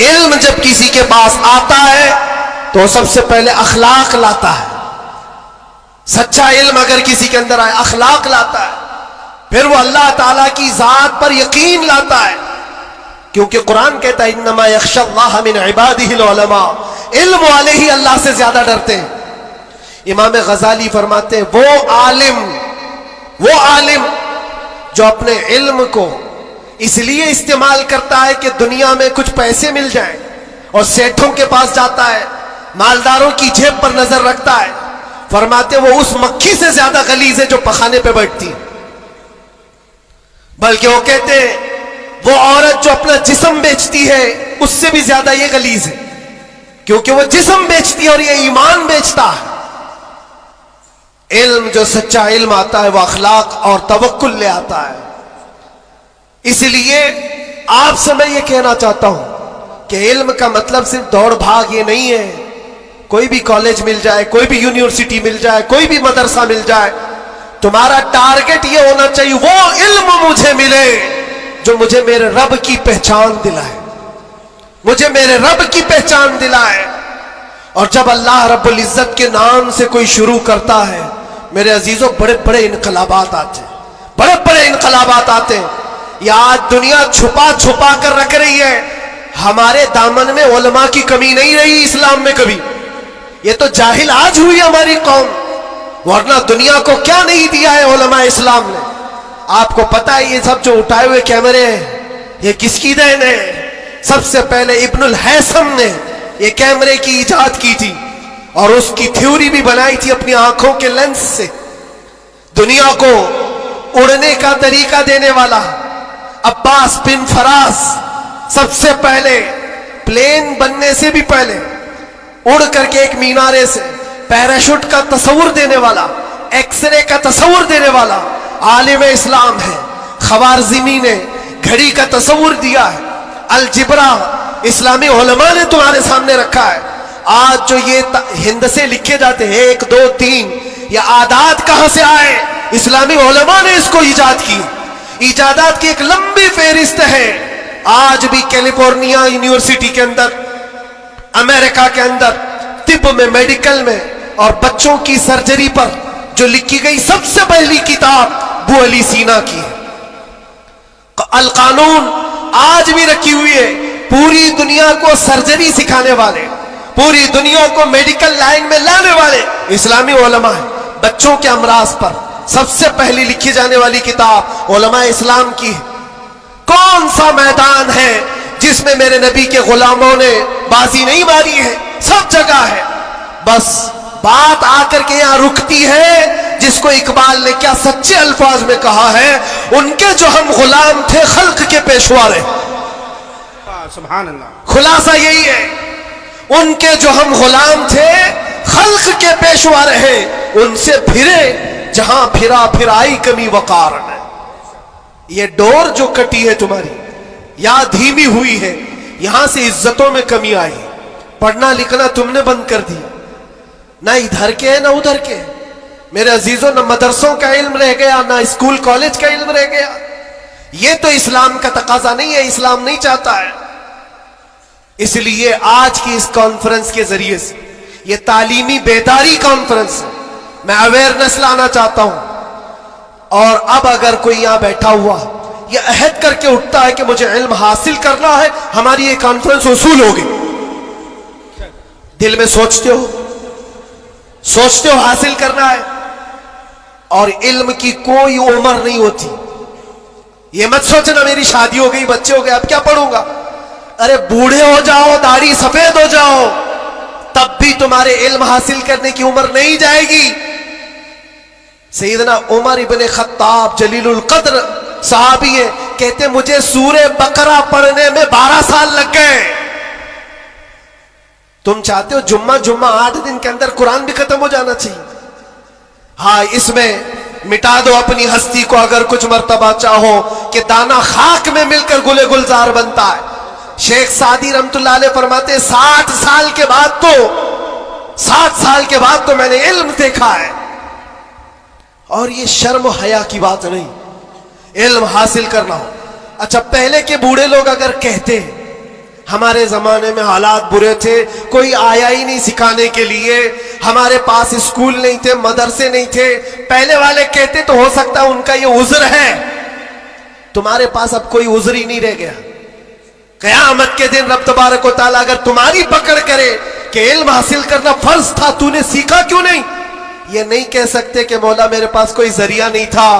علم جب کسی کے پاس آتا ہے تو سب سے پہلے اخلاق لاتا ہے. سچا علم اگر کسی کے اندر آئے اخلاق لاتا ہے, پھر وہ اللہ تعالیٰ کی ذات پر یقین لاتا ہے, کیونکہ قرآن کہتا ہے انما یخشی اللہ من عبادہ العلماء, علم والے ہی اللہ سے زیادہ ڈرتے ہیں. امام غزالی فرماتے ہیں وہ عالم جو اپنے علم کو اس لیے استعمال کرتا ہے کہ دنیا میں کچھ پیسے مل جائیں اور سیٹھوں کے پاس جاتا ہے, مالداروں کی جیب پر نظر رکھتا ہے, فرماتے وہ اس مکھی سے زیادہ غلیظ ہے جو پخانے پہ بیٹھتی. بلکہ وہ کہتے ہیں وہ عورت جو اپنا جسم بیچتی ہے اس سے بھی زیادہ یہ غلیظ ہے, کیونکہ وہ جسم بیچتی ہے اور یہ ایمان بیچتا ہے. علم جو سچا علم آتا ہے وہ اخلاق اور توکل لے آتا ہے. اس لیے آپ سے میں یہ کہنا چاہتا ہوں کہ علم کا مطلب صرف دوڑ بھاگ یہ نہیں ہے. کوئی بھی کالج مل جائے, کوئی بھی یونیورسٹی مل جائے, کوئی بھی مدرسہ مل جائے, تمہارا ٹارگٹ یہ ہونا چاہیے وہ علم مجھے ملے جو مجھے میرے رب کی پہچان دلائے, مجھے میرے رب کی پہچان دلائے. اور جب اللہ رب العزت کے نام سے کوئی شروع کرتا ہے میرے عزیزوں بڑے بڑے انقلابات آتے ہیں, بڑے بڑے انقلابات آتے ہیں. یہ آج دنیا چھپا چھپا کر رکھ رہی ہے, ہمارے دامن میں علماء کی کمی نہیں رہی اسلام میں کبھی. یہ تو جاہل آج ہوئی ہماری قوم, ورنہ دنیا کو کیا نہیں دیا ہے علماء اسلام نے. آپ کو پتا ہے یہ سب جو اٹھائے ہوئے کیمرے ہیں یہ کس کی دین ہے؟ سب سے پہلے ابن الہیثم نے یہ کیمرے کی ایجاد کی تھی اور اس کی تھیوری بھی بنائی تھی اپنی آنکھوں کے لینس سے. دنیا کو اڑنے کا طریقہ دینے والا عباس بن فراس سب سے پہلے پلین بننے سے بھی پہلے اڑ کر کے ایک مینارے سے پیراشوٹ کا تصور دینے والا, ایکس رے کا تصور دینے والا عالم اسلام ہے. خوارزمی نے گھڑی کا تصور دیا ہے. الجبرا اسلامی علماء نے تمہارے سامنے رکھا ہے. آج جو یہ ہند سے لکھے جاتے ہیں 1 2 3 یہ عادات کہاں سے آئے؟ اسلامی علماء نے اس کو ایجاد کی. ایجادات کی ایک لمبی فہرست ہے. آج بھی کیلیفورنیا یونیورسٹی کے اندر, امریکہ کے اندر طب میں, میڈیکل میں اور بچوں کی سرجری پر جو لکھی گئی سب سے پہلی کتاب ابو علی سینا کی ہے. القانون آج بھی رکھی ہوئی ہے. پوری دنیا کو سرجری سکھانے والے, پوری دنیا کو میڈیکل لائن میں لانے والے اسلامی علماء ہیں. بچوں کے امراض پر سب سے پہلی لکھی جانے والی کتاب علماء اسلام کی ہے. کون سا میدان ہے جس میں میرے نبی کے غلاموں نے بازی نہیں ماری ہے؟ سب جگہ ہے. بس بات آ کر کے یہاں رکتی ہے جس کو اقبال نے کیا سچے الفاظ میں کہا ہے, ان کے جو ہم غلام تھے خلق کے پیشوا رہے. سبحان اللہ. خلاصہ یہی ہے, ان کے جو ہم غلام تھے خلق کے پیشوا رہے, ان سے پھرے جہاں پھرا پھرائی کمی وقار میں. یہ ڈور جو کٹی ہے تمہاری یا دھیمی ہوئی ہے, یہاں سے عزتوں میں کمی آئی. پڑھنا لکھنا تم نے بند کر دیا, نہ ادھر کے نہ ادھر کے. میرے عزیزوں نہ مدرسوں کا علم رہ گیا نہ اسکول کالج کا علم رہ گیا. یہ تو اسلام کا تقاضا نہیں ہے, اسلام نہیں چاہتا ہے. اس لیے آج کی اس کانفرنس کے ذریعے سے یہ تعلیمی بیداری کانفرنس ہے, میں اویئرنس لانا چاہتا ہوں. اور اب اگر کوئی یہاں بیٹھا ہوا یہ عہد کر کے اٹھتا ہے کہ مجھے علم حاصل کرنا ہے, ہماری یہ کانفرنس وصول ہوگی. دل میں سوچتے ہو حاصل کرنا ہے, اور علم کی کوئی عمر نہیں ہوتی. یہ مت سوچنا میری شادی ہو گئی, بچے ہو گئے, اب کیا پڑھوں گا. ارے بوڑھے ہو جاؤ, داڑھی سفید ہو جاؤ, تب بھی تمہارے علم حاصل کرنے کی عمر نہیں جائے گی. سیدنا عمر ابن خطاب جلیل القدر صحابی ہیں, کہتے مجھے سورہ بقرہ پڑھنے میں 12 سال لگ گئے. تم چاہتے ہو جمعہ 8 دن کے اندر قرآن بھی ختم ہو جانا چاہیے. ہاں اس میں مٹا دو اپنی ہستی کو اگر کچھ مرتبہ چاہو کہ دانا خاک میں مل کر گلے گلزار بنتا ہے. شیخ سعدی رحمت اللہ علیہ فرماتے 60 سال کے بعد تو میں نے علم دیکھا ہے. اور یہ شرم و حیا کی بات نہیں, علم حاصل کرنا ہو. اچھا پہلے کے بوڑھے لوگ اگر کہتے ہمارے زمانے میں حالات برے تھے, کوئی آیا ہی نہیں سکھانے کے لیے, ہمارے پاس اسکول نہیں تھے, مدرسے نہیں تھے. پہلے والے کہتے تو ہو سکتا ان کا یہ عذر ہے, تمہارے پاس اب کوئی عذر ہی نہیں رہ گیا. قیامت کے دن رب تبارک و تعالیٰ اگر تمہاری پکڑ کرے کہ علم حاصل کرنا فرض تھا, تو نے سیکھا کیوں نہیں, یہ نہیں کہہ سکتے کہ مولا میرے پاس کوئی ذریعہ نہیں تھا.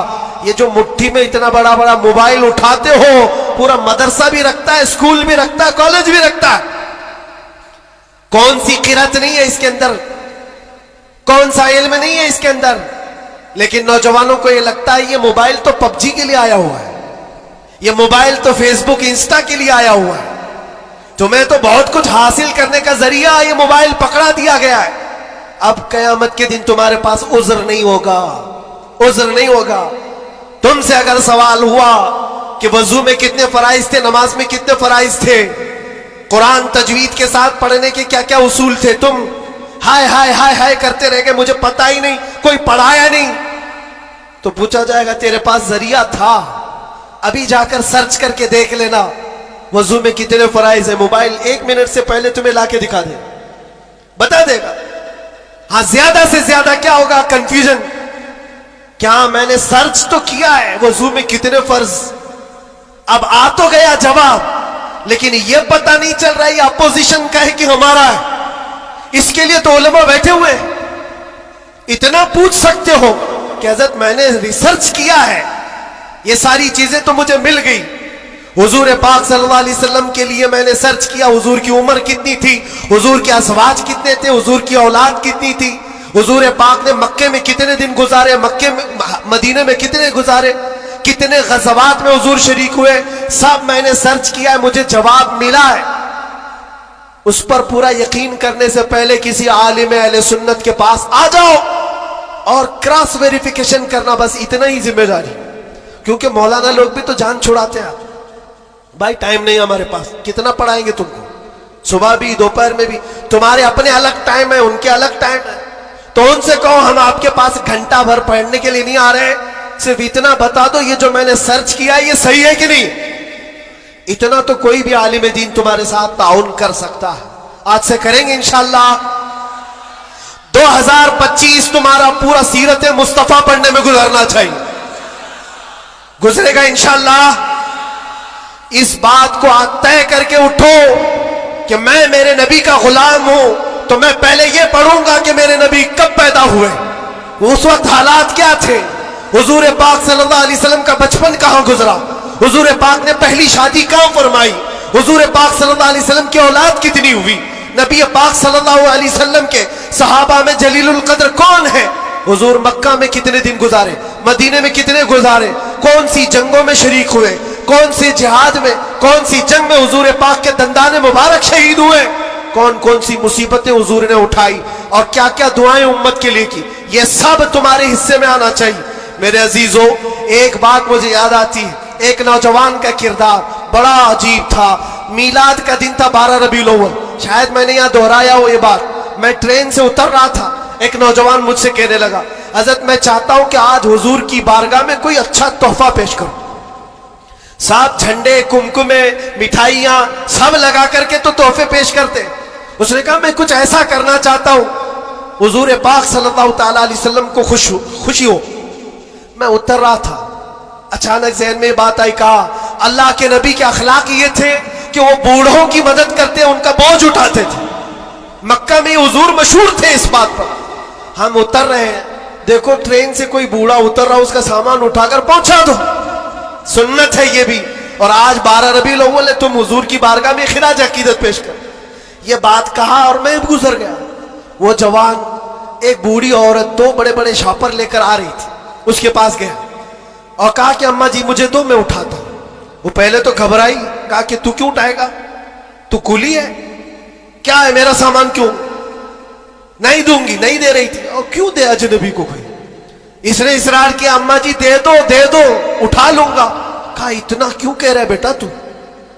یہ جو مٹھی میں اتنا بڑا بڑا موبائل اٹھاتے ہو, پورا مدرسہ بھی رکھتا ہے, اسکول بھی رکھتا ہے, کالج بھی رکھتا ہے. کون سی قرت نہیں ہے اس کے اندر, کون سا علم نہیں ہے اس کے اندر. لیکن نوجوانوں کو یہ لگتا ہے یہ موبائل تو پب جی کے لیے آیا ہوا ہے, یہ موبائل تو فیس بک انسٹا کے لیے آیا ہوا ہے, تمہیں تو بہت کچھ حاصل کرنے کا ذریعہ یہ موبائل پکڑا دیا گیا ہے. اب قیامت کے دن تمہارے پاس عذر نہیں ہوگا, عذر نہیں ہوگا. تم سے اگر سوال ہوا کہ وضو میں کتنے فرائض تھے, نماز میں کتنے فرائض تھے, قرآن تجوید کے ساتھ پڑھنے کے کیا کیا اصول تھے, تم ہائے ہائے ہائے ہائے کرتے رہ گئے, مجھے پتا ہی نہیں, کوئی پڑھایا نہیں. تو پوچھا جائے گا تیرے پاس ذریعہ تھا, ابھی جا کر سرچ کر کے دیکھ لینا وضو میں کتنے فرائض ہیں. موبائل 1 منٹ سے پہلے تمہیں لا کے دکھا دے, بتا دے گا. ہاں زیادہ سے زیادہ کیا ہوگا, کنفیوژن. کیا میں نے سرچ تو کیا ہے وضو میں کتنے فرض, اب آ تو گیا جواب, لیکن یہ پتہ نہیں چل رہا یہ اپوزیشن کا ہے کہ ہمارا ہے. اس کے لیے تو علماء بیٹھے ہوئے, اتنا پوچھ سکتے ہو کہ حضرت میں نے ریسرچ کیا ہے, یہ ساری چیزیں تو مجھے مل گئی. حضور پاک صلی اللہ علیہ وسلم کے لیے میں نے سرچ کیا, حضور کی عمر کتنی تھی, حضور کے ازواج کتنے تھے, حضور کی اولاد کتنی تھی, حضور پاک نے مکے میں کتنے دن گزارے, مکے میں مدینے میں کتنے گزارے, کتنے غزوات میں حضور شریک ہوئے, سب میں نے سرچ کیا ہے, مجھے جواب ملا ہے. اس پر پورا یقین کرنے سے پہلے کسی عالم اہل سنت کے پاس آ جاؤ اور کراس ویریفیکیشن کرنا, بس اتنا ہی ذمہ داری. کیونکہ مولانا لوگ بھی تو جان چھڑاتے ہیں, بھائی ٹائم نہیں ہمارے پاس, کتنا پڑھائیں گے تم کو, صبح بھی دوپہر میں بھی, تمہارے اپنے الگ ٹائم ہے, ان کے الگ ٹائم ہے. تو ان سے کہو ہم آپ کے پاس گھنٹہ بھر پڑھنے کے لیے نہیں آ رہے, صرف اتنا بتا دو یہ جو میں نے سرچ کیا ہے یہ صحیح ہے کہ نہیں. اتنا تو کوئی بھی عالم دین تمہارے ساتھ تعاون کر سکتا ہے. آج سے کریں گے انشاءاللہ. 2025 تمہارا پورا سیرت مصطفیٰ پڑھنے میں گزرنا چاہیے, گزرے گا انشاءاللہ. اس بات کو آج طے کر کے اٹھو کہ میں میرے نبی کا غلام ہوں, تو میں پہلے یہ پڑھوں گا کہ میرے نبی کب پیدا ہوئے, اس وقت حالات کیا تھے, حضور پاک صلی اللہ علیہ وسلم کا بچپن کہاں گزرا, حضور پاک نے پہلی شادی کہاں فرمائی, حضور پاک صلی اللہ علیہ وسلم کی اولاد کتنی ہوئی, نبی پاک صلی اللہ علیہ وسلم کے صحابہ میں جلیل القدر کون ہے, حضور مکہ میں کتنے دن گزارے, مدینے میں کتنے گزارے, کون سی جنگوں میں شریک ہوئے, کون سی جہاد میں, کون سی جنگ میں حضور پاک کے دندان مبارک شہید ہوئے, کون کون سی مصیبتیں حضور نے اٹھائی, اور کیا کیا دعائیں امت کے لیے کی, یہ سب تمہارے حصے میں آنا چاہیے. میرے عزیزو, ایک بات مجھے یاد آتی ہے, ایک نوجوان کا کردار بڑا عجیب تھا. میلاد کا دن تھا 12 ربیع الاول, شاید میں نے یہاں دہرایا ہو یہ بات. میں ٹرین سے اتر رہا تھا, ایک نوجوان مجھ سے کہنے لگا حضرت میں چاہتا ہوں کہ آج حضور کی بارگاہ میں کوئی اچھا تحفہ پیش کروں. سب جھنڈے, کمکمے, مٹھائیاں سب لگا کر کے تو تحفے پیش کرتے. اس نے کہا میں کچھ ایسا کرنا چاہتا ہوں حضور پاک صلی اللہ تعالیٰ علیہ وسلم کو خوشی ہو. میں اتر رہا تھا, اچانک ذہن میں بات آئی, کہا اللہ کے نبی کے اخلاق یہ تھے کہ وہ بوڑھوں کی مدد کرتے, ان کا بوجھ اٹھاتے تھے. مکہ میں حضور مشہور تھے اس بات پر. ہم اتر رہے ہیں, دیکھو ٹرین سے کوئی بوڑھا اتر رہا, اس کا سامان اٹھا کر پہنچا دو, سنت ہے یہ بھی. اور آج 12 ربیع الاول ہے, تم حضور کی بارگاہ میں خراج عقیدت پیش کر. یہ بات کہا اور میں گزر گیا. وہ جوان, ایک بوڑھی عورت 2 بڑے بڑے شاپر لے کر آ رہی تھی, اس کے پاس گیا اور کہا کہ اماں جی مجھے دو, میں اٹھاتا ہوں. وہ پہلے تو گھبرائی, کہا کہ تو کیوں اٹھائے گا, تو کولی ہے, کیا ہے میرا سامان کیوں, نہیں دوں گی, نہیں دے رہی تھی. اور کیوں دے اجنبی کو کوئی, اس نے اصرار کیا اماں جی دے دو دے دو, اٹھا لوں گا. کہا اتنا کیوں کہہ رہا ہے بیٹا, تو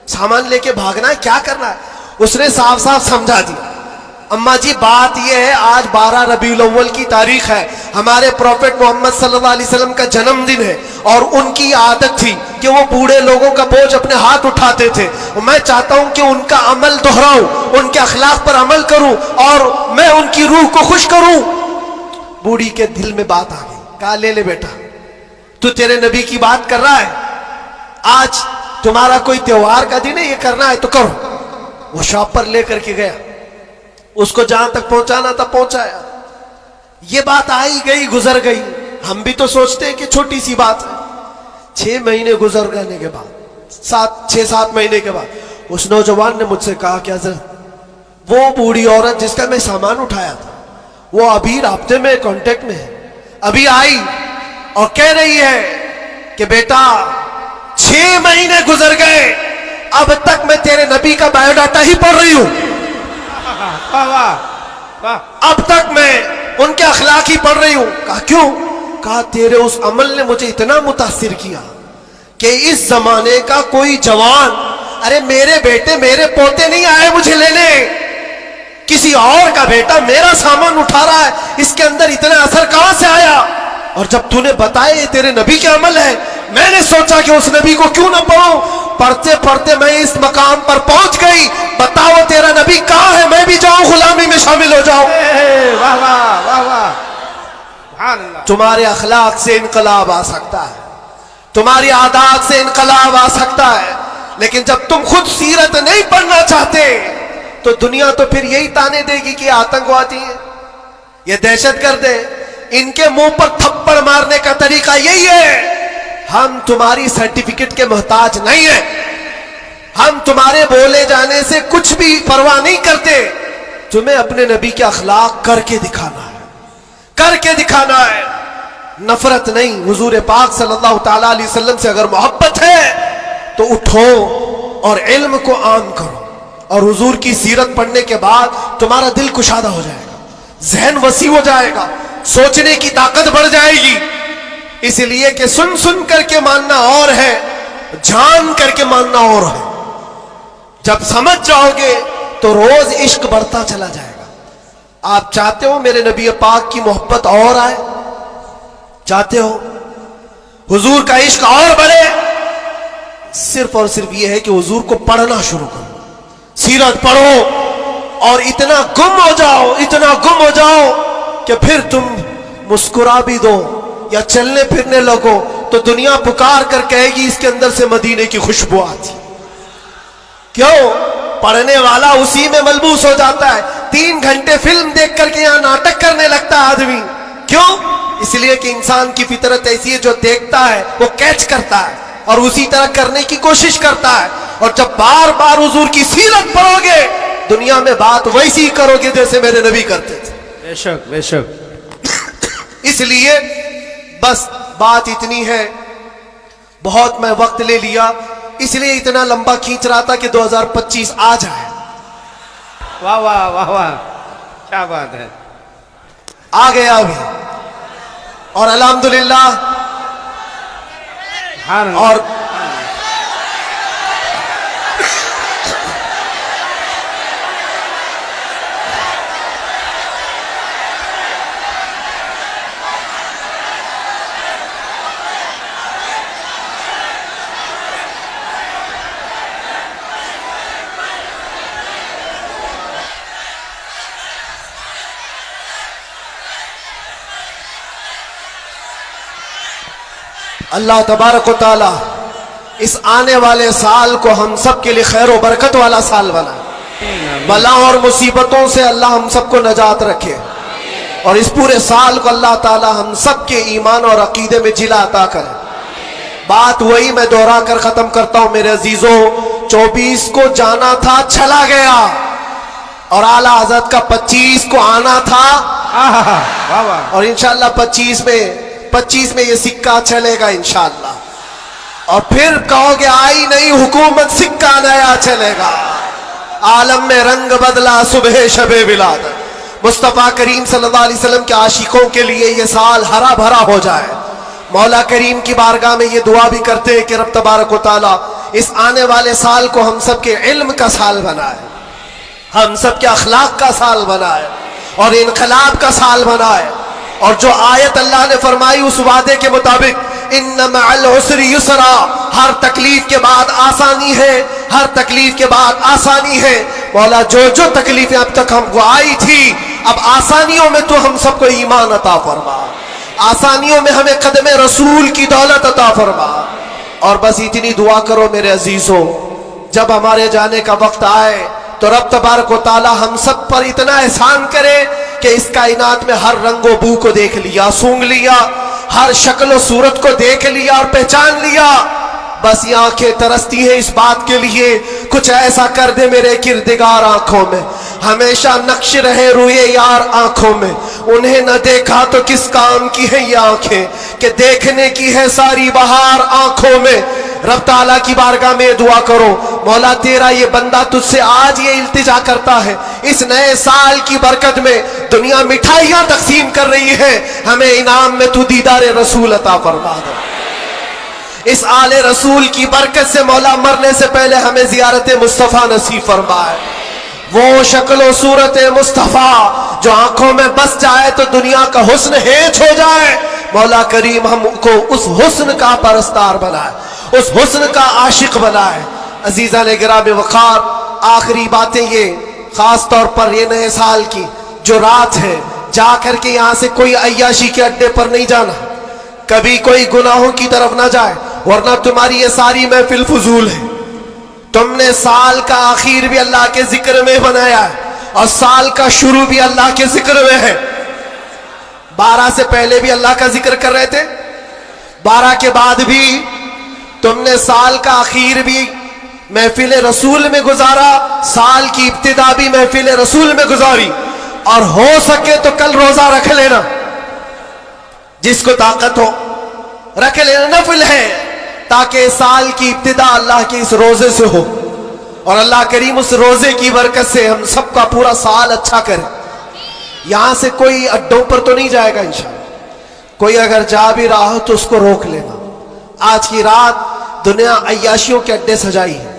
سامان لے کے بھاگنا ہے, کیا کرنا ہے. اس نے صاف صاف سمجھا دیا, اماں جی بات یہ ہے آج 12 ربیع الاول کی تاریخ ہے, ہمارے پروفٹ محمد صلی اللہ علیہ وسلم کا جنم دن ہے, اور ان کی عادت تھی کہ وہ بوڑھے لوگوں کا بوجھ اپنے ہاتھ اٹھاتے تھے. میں چاہتا ہوں کہ ان کا عمل دہراؤں, ان کے اخلاق پر عمل کروں اور میں ان کی روح کو خوش کروں. بوڑھی کے دل میں بات آ گئی. کہا لے لے بیٹا, تو تیرے نبی کی بات کر رہا ہے, آج تمہارا کوئی تہوار کا دن ہے, یہ کرنا ہے تو کرو. وہ شاپ پر لے کر کے گیا, اس کو جہاں تک پہنچانا تھا پہنچایا. یہ بات آئی گئی گزر گئی. ہم بھی تو سوچتے ہیں کہ چھوٹی سی بات ہے. 6 مہینے گزر جانے کے بعد, 6-7 مہینے کے بعد, اس نوجوان نے مجھ سے کہا کہ حضرت وہ بوڑھی عورت جس کا میں سامان اٹھایا تھا وہ ابھی رابطے میں کانٹیکٹ میں ہے, ابھی آئی اور کہہ رہی ہے کہ بیٹا 6 مہینے گزر گئے, اب تک میں تیرے نبی کا بایو ڈاٹا ہی پڑھ رہی ہوں, واہ واہ واہ. اب تک میں ان کے اخلاق ہی پڑھ رہی ہوں. کہا کیوں؟ کہا تیرے اس عمل نے مجھے اتنا متاثر کیا کہ اس زمانے کا کوئی جوان, ارے میرے بیٹے میرے پوتے نہیں آئے مجھے لینے, کسی اور کا بیٹا میرا سامان اٹھا رہا ہے, اس کے اندر اتنا اثر کہاں سے آیا؟ اور جب تو نے بتایا یہ تیرے نبی کے عمل ہے, میں نے سوچا کہ اس نبی کو کیوں نہ پڑھوں. پڑھتے پڑھتے میں اس مقام پر پہنچ گئی. بتاؤ تیرا نبی کہاں ہے, میں بھی جاؤں غلامی میں شامل ہو جاؤں. واہ واہ واہ واہ. سبحان اللہ. تمہارے اخلاق سے انقلاب آ سکتا ہے, تمہاری عادات سے انقلاب آ سکتا ہے, لیکن جب تم خود سیرت نہیں پڑھنا چاہتے تو دنیا تو پھر یہی تانے دے گی کہ یہ آتنکوادی ہے, یہ دہشت گرد ہے. ان کے منہ پر تھپڑ مارنے کا طریقہ یہی ہے. ہم تمہاری سرٹیفکیٹ کے محتاج نہیں ہیں, ہم تمہارے بولے جانے سے کچھ بھی پرواہ نہیں کرتے. تمہیں اپنے نبی کے اخلاق کر کے دکھانا ہے, کر کے دکھانا ہے, نفرت نہیں. حضور پاک صلی اللہ تعالی علیہ وسلم سے اگر محبت ہے تو اٹھو اور علم کو عام کرو, اور حضور کی سیرت پڑھنے کے بعد تمہارا دل کشادہ ہو جائے گا, ذہن وسیع ہو جائے گا, سوچنے کی طاقت بڑھ جائے گی. اس لیے کہ سن سن کر کے ماننا اور ہے, جان کر کے ماننا اور ہے. جب سمجھ جاؤ گے تو روز عشق بڑھتا چلا جائے گا. آپ چاہتے ہو میرے نبی پاک کی محبت اور آئے, چاہتے ہو حضور کا عشق اور بڑھے, صرف اور صرف یہ ہے کہ حضور کو پڑھنا شروع کرو, سیرت پڑھو اور اتنا گم ہو جاؤ, اتنا گم ہو جاؤ کہ پھر تم مسکرا بھی دو یا چلنے پھرنے لگو تو دنیا پکار کر کہے گی اس کے اندر سے مدینے کی خوشبو آتی. کیوں؟ پڑھنے والا اسی میں ملبوس ہو جاتا ہے. 3 گھنٹے فلم دیکھ کر کے یہاں ناٹک کرنے لگتا ہے آدمی. کیوں؟ اس لیے کہ انسان کی فطرت ایسی ہے, جو دیکھتا ہے وہ کیچ کرتا ہے اور اسی طرح کرنے کی کوشش کرتا ہے. اور جب بار بار حضور کی سیرت پڑھو گے دنیا میں بات ویسی کرو گے جیسے میرے نبی کرتے تھے. بے شک بے شک. اس لیے بس بات اتنی ہے, بہت میں وقت لے لیا, اس لیے اتنا لمبا کھینچ رہا تھا کہ 2025 آ جائے. واہ واہ واہ واہ, کیا بات ہے. آ گیا ابھی, اور الحمدللہ. اور اللہ تبارک و تعالی اس آنے والے سال کو ہم سب کے لیے خیر و برکت والا سال بنا, بلا اور مصیبتوں سے اللہ ہم سب کو نجات رکھے, اور اس پورے سال کو اللہ تعالی ہم سب کے ایمان اور عقیدے میں جلا عطا کرے. بات وہی میں دوہرا کر ختم کرتا ہوں میرے عزیزوں. 24 کو جانا تھا, چلا گیا, اور اعلیٰ حضرت کا 25 کو آنا تھا, اور انشاءاللہ 25 میں یہ سکہ چلے گا انشاءاللہ. اور پھر کہو گے آئی نہیں حکومت, سکہ نیا چلے گا. عالم میں رنگ بدلا صبح شب ولادت. مصطفیٰ کریم صلی اللہ علیہ وسلم کے عاشقوں کے لیے یہ سال ہرا بھرا ہو جائے. مولا کریم کی بارگاہ میں یہ دعا بھی کرتے ہیں کہ رب تبارک و تعالی اس آنے والے سال کو ہم سب کے علم کا سال بنائے, ہم سب کے اخلاق کا سال بنائے, اور انقلاب کا سال بنائے. اور جو آیت اللہ نے فرمائی اس وعدے کے مطابق ان مع العسر یسرا, ہر تکلیف کے بعد آسانی ہے، ہر تکلیف کے بعد آسانی ہے۔ مولا جو جو تکلیفیں اب تک ہم کو آئی تھی، اب آسانیوں میں تو ہم سب کو ایمان عطا فرما، آسانیوں میں ہمیں قدم رسول کی دولت عطا فرما۔ اور بس اتنی دعا کرو میرے عزیزوں، جب ہمارے جانے کا وقت آئے تو رب تبارک و تعالی ہم سب پر اتنا احسان کرے کہ اس کائنات میں ہر رنگ و بو کو دیکھ لیا، سونگ لیا، ہر شکل و صورت کو دیکھ لیا اور پہچان لیا۔ بس یہ آنکھیں ترستی ہیں اس بات کے لیے، کچھ ایسا کر دے میرے کردگار آنکھوں میں، ہمیشہ نقش رہے روئے یار آنکھوں میں۔ انہیں نہ دیکھا تو کس کام کی ہے یہ آنکھیں کہ دیکھنے کی ہے ساری بہار آنکھوں میں۔ رب تعالیٰ کی بارگاہ میں دعا کرو، مولا تیرا یہ بندہ تجھ سے آج یہ التجا کرتا ہے، اس نئے سال کی برکت میں دنیا مٹھائیاں تقسیم کر رہی ہے، ہمیں انعام میں تو دیدار رسول عطا فرما دے۔ اس آل رسول کی برکت سے مولا مرنے سے پہلے ہمیں زیارت مصطفیٰ نصیب فرمائے، وہ شکل و صورت مصطفیٰ جو آنکھوں میں بس جائے تو دنیا کا حسن ہیچ ہو جائے۔ مولا کریم ہم کو اس حسن کا پرستار بنائے، اس حسن کا عاشق بنائے۔ عزیزان گرامی وقار، آخری باتیں یہ، خاص طور پر یہ نئے سال کی جو رات ہے، جا کر کے یہاں سے کوئی عیاشی کے اڈے پر نہیں جانا، کبھی کوئی گناہوں کی طرف نہ جائے، ورنہ تمہاری یہ ساری محفل فضول ہے۔ تم نے سال کا آخر بھی اللہ کے ذکر میں بنایا ہے اور سال کا شروع بھی اللہ کے ذکر میں ہے۔ 12 سے پہلے بھی اللہ کا ذکر کر رہے تھے، 12 کے بعد بھی تم نے سال کا آخر بھی محفل رسول میں گزارا، سال کی ابتدا بھی محفل رسول میں گزاری، اور ہو سکے تو کل روزہ رکھ لینا، جس کو طاقت ہو رکھ لینا، نفل ہے، تاکہ سال کی ابتدا اللہ کے اس روزے سے ہو، اور اللہ کریم اس روزے کی برکت سے ہم سب کا پورا سال اچھا کرے۔ یہاں سے کوئی اڈوں پر تو نہیں جائے گا انشاءاللہ، کوئی اگر جا بھی رہا ہو تو اس کو روک لینا۔ آج کی رات دنیا عیاشیوں کے اڈے سجائی ہے،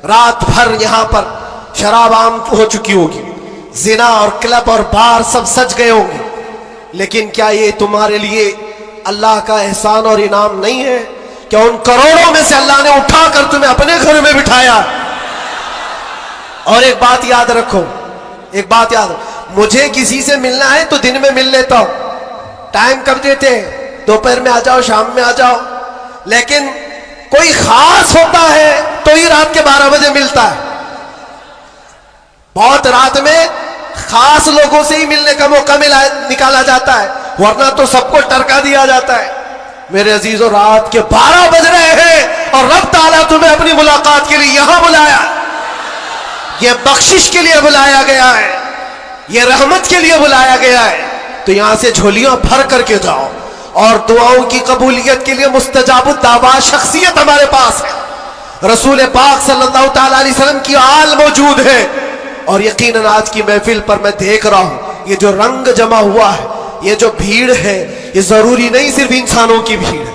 رات بھر یہاں پر شراب عام ہو چکی ہوگی، زنا اور کلب اور بار سب سج گئے ہوں گے، لیکن کیا یہ تمہارے لیے اللہ کا احسان اور انعام نہیں ہے کہ ان کروڑوں میں سے اللہ نے اٹھا کر تمہیں اپنے گھر میں بٹھایا؟ اور ایک بات یاد رکھو، ایک بات یاد رکھو، مجھے کسی سے ملنا ہے تو دن میں مل لیتا ہوں، ٹائم کب دیتے ہیں؟ دوپہر میں آ جاؤ، شام میں آ جاؤ، لیکن کوئی خاص ہوتا ہے تو ہی رات کے 12 بجے ملتا ہے۔ بہت رات میں خاص لوگوں سے ہی ملنے کا موقع نکالا جاتا ہے، ورنہ تو سب کو ٹرکا دیا جاتا ہے۔ میرے عزیزوں، رات کے 12 بج رہے ہیں اور رب تعالیٰ تمہیں اپنی ملاقات کے لیے یہاں بلایا، یہ بخشش کے لیے بلایا گیا ہے، یہ رحمت کے لیے بلایا گیا ہے، تو یہاں سے جھولیاں بھر کر کے جاؤ، اور دعاؤں کی قبولیت کے لیے مستجاب الدعوات شخصیت ہمارے پاس ہے، رسول پاک صلی اللہ تعالیٰ علیہ وسلم کی آل موجود ہے، اور یقیناً آج کی محفل پر میں دیکھ رہا ہوں یہ جو رنگ جمع ہوا ہے، یہ جو بھیڑ ہے، یہ ضروری نہیں صرف انسانوں کی بھیڑ ہے،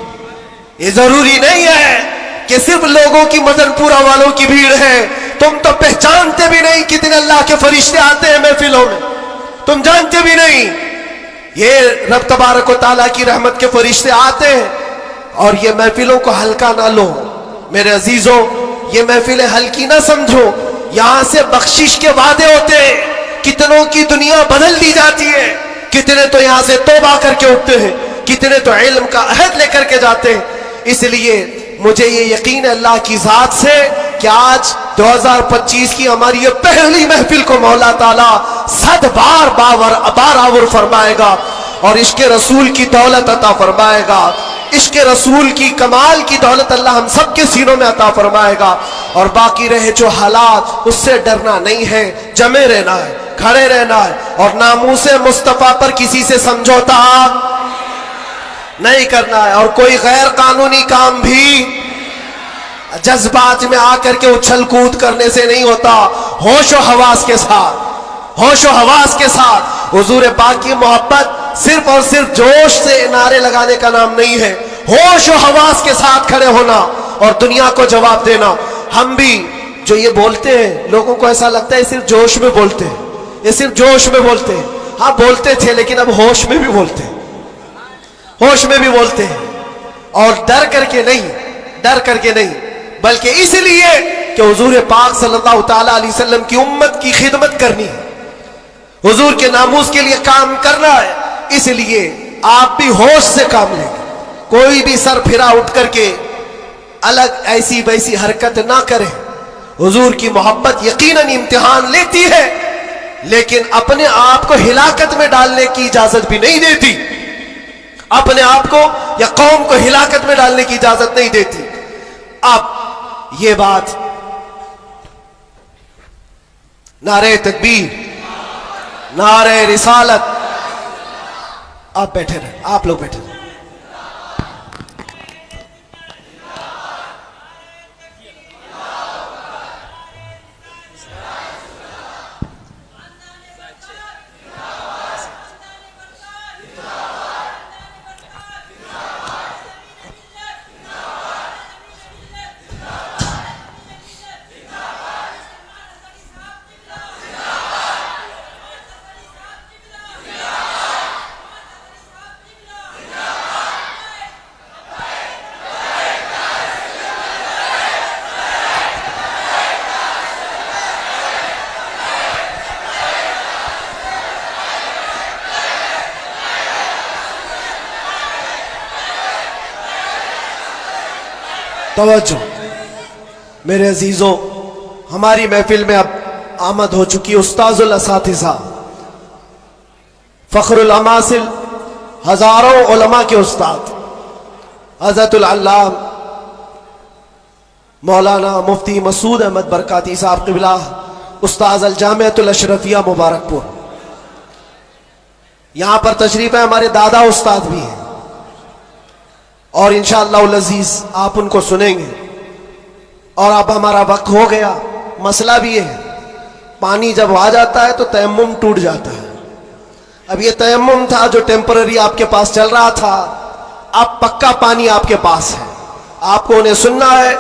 یہ ضروری نہیں ہے کہ صرف لوگوں کی مدن پورا والوں کی بھیڑ ہے۔ تم تو پہچانتے بھی نہیں کتنے اللہ کے فرشتے آتے ہیں محفلوں میں، تم جانتے بھی نہیں، یہ رب تبارک و تعالیٰ کی رحمت کے فرشتے آتے ہیں، اور یہ محفلوں کو ہلکا نہ لو میرے عزیزوں، یہ محفلیں ہلکی نہ سمجھو، یہاں سے بخشش کے وعدے ہوتے ہیں، کتنوں کی دنیا بدل دی جاتی ہے، کتنے تو یہاں سے توبہ کر کے اٹھتے ہیں، کتنے تو علم کا عہد لے کر کے جاتے ہیں۔ اس لیے مجھے یہ یقین ہے اللہ کی ذات سے کہ آج 2025 کی ہماری یہ پہلی محفل کو مولا تعالیٰ 100 بار بارآور فرمائے گا، اور عشق رسول کی دولت عطا فرمائے گا، عشق رسول کی کمال کی دولت اللہ ہم سب کے سینوں میں عطا فرمائے گا، اور باقی رہے جو حالات اس سے ڈرنا نہیں ہے، جمے رہنا ہے، کھڑے رہنا ہے، اور ناموس مصطفیٰ پر کسی سے سمجھوتا نہیں کرنا ہے، اور کوئی غیر قانونی کام بھی جذبات میں آ کر کے اچھل کود کرنے سے نہیں ہوتا، ہوش و حواس کے ساتھ، ہوش و حواس کے ساتھ۔ حضور پاک کی محبت صرف اور صرف جوش سے نعرے لگانے کا نام نہیں ہے، ہوش و حواس کے ساتھ کھڑے ہونا اور دنیا کو جواب دینا۔ ہم بھی جو یہ بولتے ہیں، لوگوں کو ایسا لگتا ہے صرف جوش میں بولتے ہیں، یہ صرف جوش میں بولتے ہیں، ہاں بولتے تھے لیکن اب ہوش میں بھی بولتے ہیں، ہوش میں بھی بولتے ہیں، اور ڈر کر کے نہیں، ڈر کر کے نہیں، بلکہ اس لیے کہ حضور پاک صلی اللہ تعالی علیہ وسلم کی امت کی خدمت کرنی ہے، حضور کے ناموس کے لیے کام کرنا ہے. اس لیے آپ بھی ہوش سے کام لیں گے، کوئی بھی سر پھرا اٹھ کر کے الگ ایسی ویسی حرکت نہ کریں. حضور کی محبت یقیناً امتحان لیتی ہے، لیکن اپنے آپ کو ہلاکت میں ڈالنے کی اجازت بھی نہیں دیتی، اپنے آپ کو یا قوم کو ہلاکت میں ڈالنے کی اجازت نہیں دیتی. اب یہ بات نعرہ تکبیر، نعرہ رسالت. آپ بیٹھے رہیں، آپ لوگ بیٹھے رہیں. توجہ میرے عزیزوں، ہماری محفل میں اب آمد ہو چکی استاذ الاساتذہ، فخر الاماثل، ہزاروں علماء کے استاد حضرت العلام مولانا مفتی مسعود احمد برکاتی صاحب قبلہ، استاذ الجامعۃ الاشرفیہ مبارک پور. یہاں پر تشریف ہے، ہمارے دادا استاد بھی ہیں، اور انشاءاللہ العزیز آپ ان کو سنیں گے. اور اب ہمارا وقت ہو گیا. مسئلہ بھی یہ ہے، پانی جب آ جاتا ہے تو تیمم ٹوٹ جاتا ہے. اب یہ تیمم تھا جو ٹیمپرری آپ کے پاس چل رہا تھا، اب پکا پانی آپ کے پاس ہے، آپ کو انہیں سننا ہے.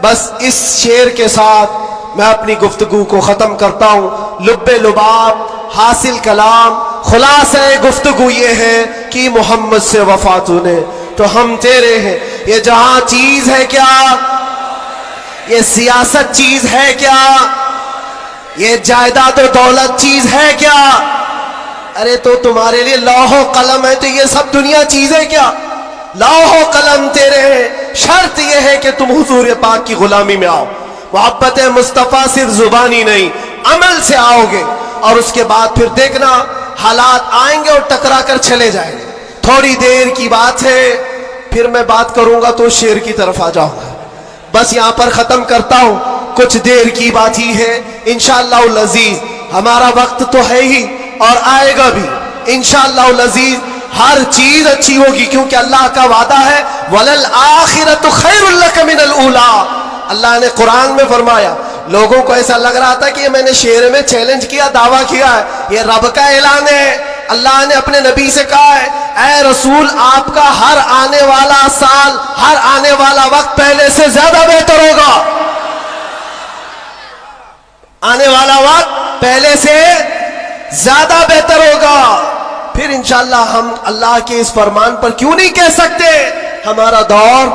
بس اس شعر کے ساتھ میں اپنی گفتگو کو ختم کرتا ہوں. لب لباب حاصل کلام، خلاصہ گفتگو یہ ہے کہ محمد سے وفا تو نے تو ہم تیرے ہیں. یہ جہاں چیز ہے کیا، یہ سیاست چیز ہے کیا، یہ جائیداد و دولت چیز ہے کیا؟ ارے تو تمہارے لیے لوح و قلم ہے تو یہ سب دنیا چیز ہے کیا؟ لوح و قلم تیرے ہیں، شرط یہ ہے کہ تم حضور پاک کی غلامی میں آؤ. محبت مصطفیٰ صرف زبانی نہیں، عمل سے آؤ گے، اور اس کے بعد پھر دیکھنا حالات آئیں گے اور ٹکرا کر چلے جائیں گے. تھوڑی دیر کی بات ہے، پھر میں بات کروں گا تو شعر کی طرف آ جاؤں گا. بس یہاں پر ختم کرتا ہوں، کچھ دیر کی بات ہی ہے. انشاءاللہ العزیز ہمارا وقت تو ہے ہی اور آئے گا بھی. انشاءاللہ العزیز ہر چیز اچھی ہوگی، کیونکہ اللہ کا وعدہ ہے وَلَلْآخِرَةُ خَيْرٌ لَكَ مِنَ الْأُولَىٰ. اللہ نے قرآن میں فرمایا. لوگوں کو ایسا لگ رہا تھا کہ یہ میں نے شعر میں چیلنج کیا، دعویٰ کیا ہے، یہ رب کا اعلان ہے. اللہ نے اپنے نبی سے کہا ہے اے رسول آپ کا ہر آنے والا سال، ہر آنے والا وقت پہلے سے زیادہ بہتر ہوگا. آنے والا وقت پہلے سے زیادہ بہتر ہوگا. پھر انشاءاللہ ہم اللہ کے اس فرمان پر کیوں نہیں کہہ سکتے ہمارا دور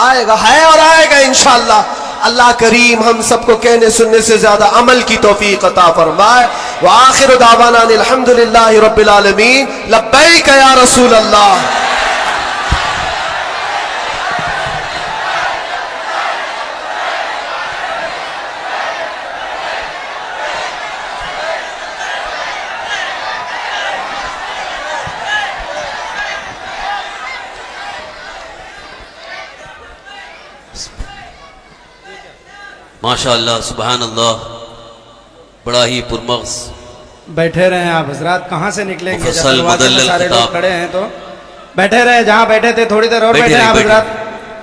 آئے گا، ہے اور آئے گا انشاءاللہ. اللہ کریم ہم سب کو کہنے سننے سے زیادہ عمل کی توفیق عطا فرمائے. وآخر دعوانا الحمدللہ رب العالمین. لبیک یا رسول اللہ. ماشاء اللہ، سبحان اللہ، بڑا ہی پرمغز. بیٹھے رہے ہیں آپ حضرات، کہاں سے نکلیں گے؟ جب مفصل دروازے میں مدلل سارے خطاب. لوگ کھڑے ہیں تو بیٹھے رہے، جہاں بیٹھے تھے تھوڑی دیر اور بیٹھے ہیں آپ حضرات.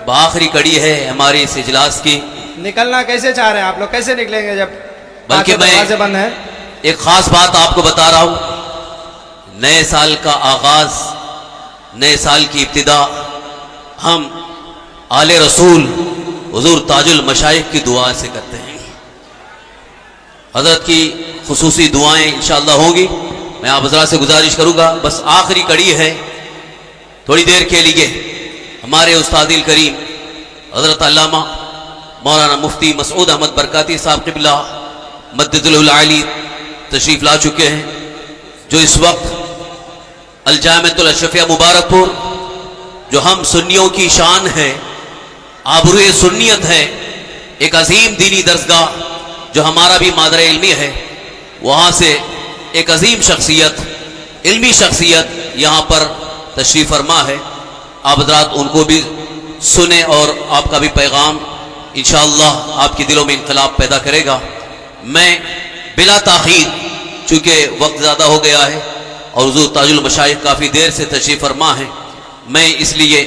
بآخری کڑی ہے ہماری اس اجلاس کی. نکلنا کیسے چاہ رہے ہیں آپ لوگ؟ کیسے نکلیں گے جب بلکہ میں دروازے بند ہیں؟ ایک خاص بات آپ کو بتا رہا ہوں. نئے سال کا آغاز، نئے سال کی ابتدا ہم آل رسول حضور تاج المشائخ کی دعا سے کرتے ہیں. حضرت کی خصوصی دعائیں انشاءاللہ ہوں گی. میں آپ حضرات سے گزارش کروں گا، بس آخری کڑی ہے، تھوڑی دیر کے لیے ہمارے استاد کریم حضرت علامہ مولانا مفتی مسعود احمد برکاتی صاحب قبلہ مدد العالی تشریف لا چکے ہیں، جو اس وقت الجامعۃ الاشرفیہ مبارک پور، جو ہم سنیوں کی شان ہے، آبروئے سنیت ہے، ایک عظیم دینی درسگاہ جو ہمارا بھی مادر علمی ہے، وہاں سے ایک عظیم شخصیت، علمی شخصیت یہاں پر تشریف فرما ہے۔ آپ حضرات ان کو بھی سنیں اور آپ کا بھی پیغام انشاءاللہ آپ کے دلوں میں انقلاب پیدا کرے گا۔ میں بلا تاخیر، چونکہ وقت زیادہ ہو گیا ہے اور حضور تاج المشائخ کافی دیر سے تشریف فرما ہے، میں اس لیے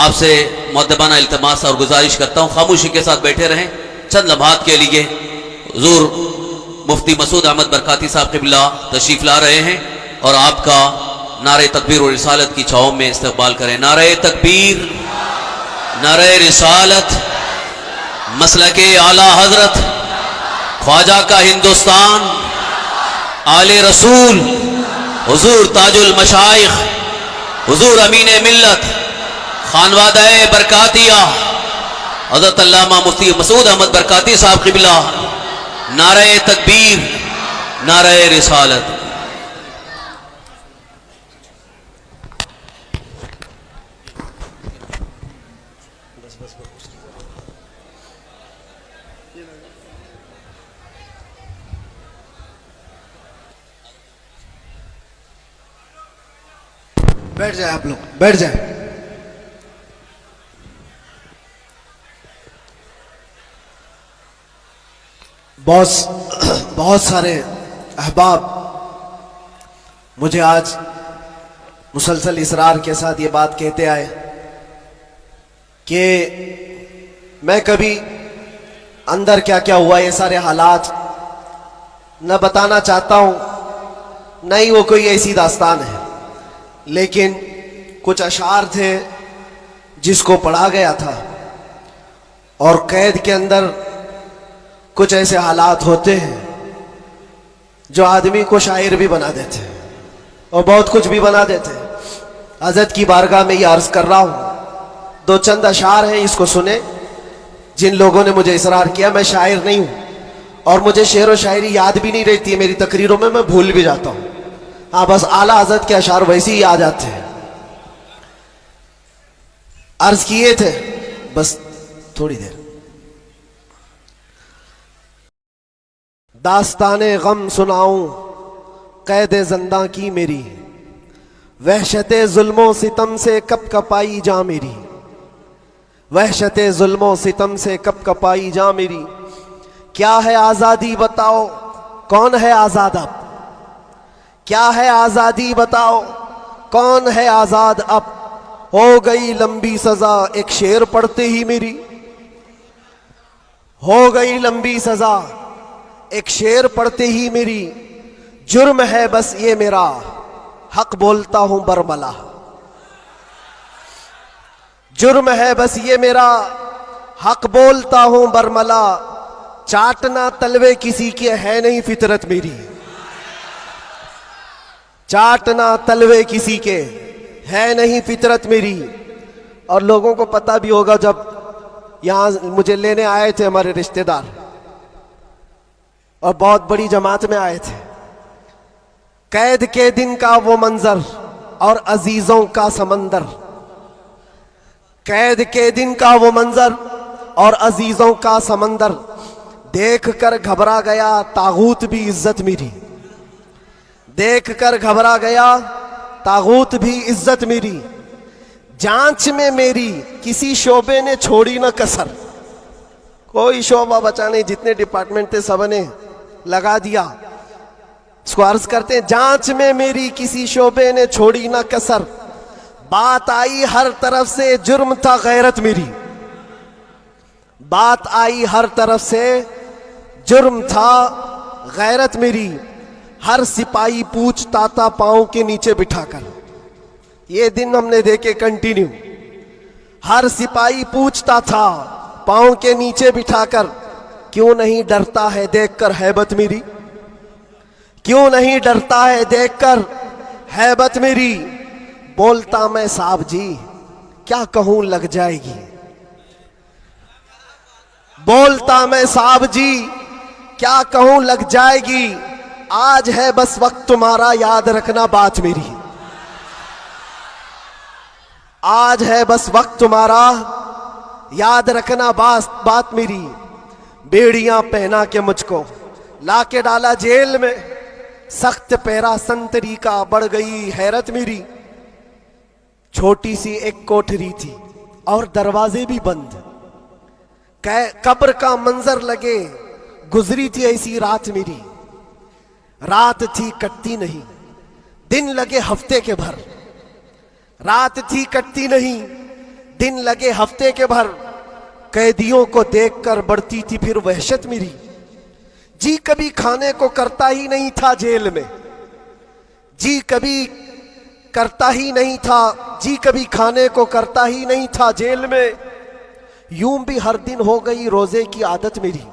آپ سے مؤدبانہ التماس اور گزارش کرتا ہوں خاموشی کے ساتھ بیٹھے رہیں۔ چند لمحات کے لیے حضور مفتی مسعود احمد برکاتی صاحب قبلہ تشریف لا رہے ہیں اور آپ کا نعرہ تکبیر و رسالت کی چھاؤں میں استقبال کریں۔ نعرہ تکبیر، نعرہ رسالت، مسلک اعلی حضرت خواجہ کا ہندوستان، آل رسول، حضور تاج المشائخ، حضور امین ملت، خانوادہ برکاتیہ حضرت علامہ مفتی مسعود احمد برکاتی صاحب قبلہ، نعرہ تکبیر، نعرہ رسالت۔ بیٹھ جائیں آپ لوگ، بیٹھ جائیں۔ بہت سارے احباب مجھے آج مسلسل اصرار کے ساتھ یہ بات کہتے آئے کہ میں کبھی اندر کیا کیا ہوا یہ سارے حالات نہ بتانا چاہتا ہوں، نہ ہی وہ کوئی ایسی داستان ہے، لیکن کچھ اشعار تھے جس کو پڑھا گیا تھا، اور قید کے اندر کچھ ایسے حالات ہوتے ہیں جو آدمی کو شاعر بھی بنا دیتے ہیں اور بہت کچھ بھی بنا دیتے ہیں۔ حضرت کی بارگاہ میں یہ عرض کر رہا ہوں، دو چند اشعار ہیں، اس کو سنیں۔ جن لوگوں نے مجھے اصرار کیا، میں شاعر نہیں ہوں اور مجھے شعر و شاعری یاد بھی نہیں رہتی ہے، میری تقریروں میں بھول بھی جاتا ہوں، ہاں بس اعلیٰ حضرت کے اشعار ویسے ہی آ جاتے ہیں۔ عرض کیے تھے، بس تھوڑی دیر۔ داستان غم سناؤں قید زنداں کی میری، وحشت ظلم و ستم سے کپ کپائی جاں میری، وحشت ظلم و ستم سے کپ کپائی جاں میری۔ کیا ہے آزادی بتاؤ، کون ہے آزاد اب؟ کیا ہے آزادی بتاؤ، کون ہے آزاد اب؟ ہو گئی لمبی سزا ایک شعر پڑھتے ہی میری، ہو گئی لمبی سزا ایک شعر پڑھتے ہی میری۔ جرم ہے بس یہ میرا، حق بولتا ہوں برملا، جرم ہے بس یہ میرا، حق بولتا ہوں برملا۔ چاٹنا تلوے کسی کے ہے نہیں فطرت میری، چاٹنا تلوے کسی کے ہے نہیں فطرت میری۔ اور لوگوں کو پتہ بھی ہوگا، جب یہاں مجھے لینے آئے تھے ہمارے رشتہ دار اور بہت بڑی جماعت میں آئے تھے، قید کے دن کا وہ منظر اور عزیزوں کا سمندر، قید کے دن کا وہ منظر اور عزیزوں کا سمندر، دیکھ کر گھبرا گیا طاغوت بھی عزت میری، دیکھ کر گھبرا گیا طاغوت بھی عزت میری۔ جانچ میں میری کسی شعبے نے چھوڑی نہ کسر، کوئی شعبہ بچا نہیں، جتنے ڈپارٹمنٹ تھے سب نے لگا دیا۔ اس کو عرض کرتے ہیں، جانچ میں میری کسی شعبے نے چھوڑی نہ کسر، بات آئی ہر طرف سے جرم تھا غیرت میری، بات آئی ہر طرف سے جرم تھا غیرت میری۔ ہر سپاہی پوچھتا تھا پاؤں کے نیچے بٹھا کر، یہ دن ہم نے دیکھے کنٹینیو، ہر سپاہی پوچھتا تھا پاؤں کے نیچے بٹھا کر، کیوں نہیں ڈرتا ہے دیکھ کر ہیبت میری، کیوں نہیں ڈرتا ہے دیکھ کر ہیبت میری۔ بولتا میں صاحب جی کیا کہوں لگ جائے گی. بولتا میں صاحب جی کیا کہوں لگ جائے گی. آج ہے بس وقت تمہارا یاد رکھنا بات میری. آج ہے بس وقت تمہارا یاد رکھنا بات میری. بیڑیاں پہنا کے مجھ کو لا کے ڈالا جیل میں. سخت پیرا سنتری کا بڑھ گئی حیرت میری. چھوٹی سی ایک کوٹھری تھی اور دروازے بھی بند. قبر کا منظر لگے گزری تھی ایسی رات میری. رات تھی کٹتی نہیں دن لگے ہفتے کے بھر. رات تھی کٹتی نہیں دن لگے ہفتے کے بھر. قیدیوں کو دیکھ کر بڑھتی تھی پھر وحشت میری. جی کبھی کھانے کو کرتا ہی نہیں تھا جیل میں. جی کبھی کرتا ہی نہیں تھا. جی کبھی کھانے کو کرتا ہی نہیں تھا جیل میں. یوں بھی ہر دن ہو گئی روزے کی عادت میری.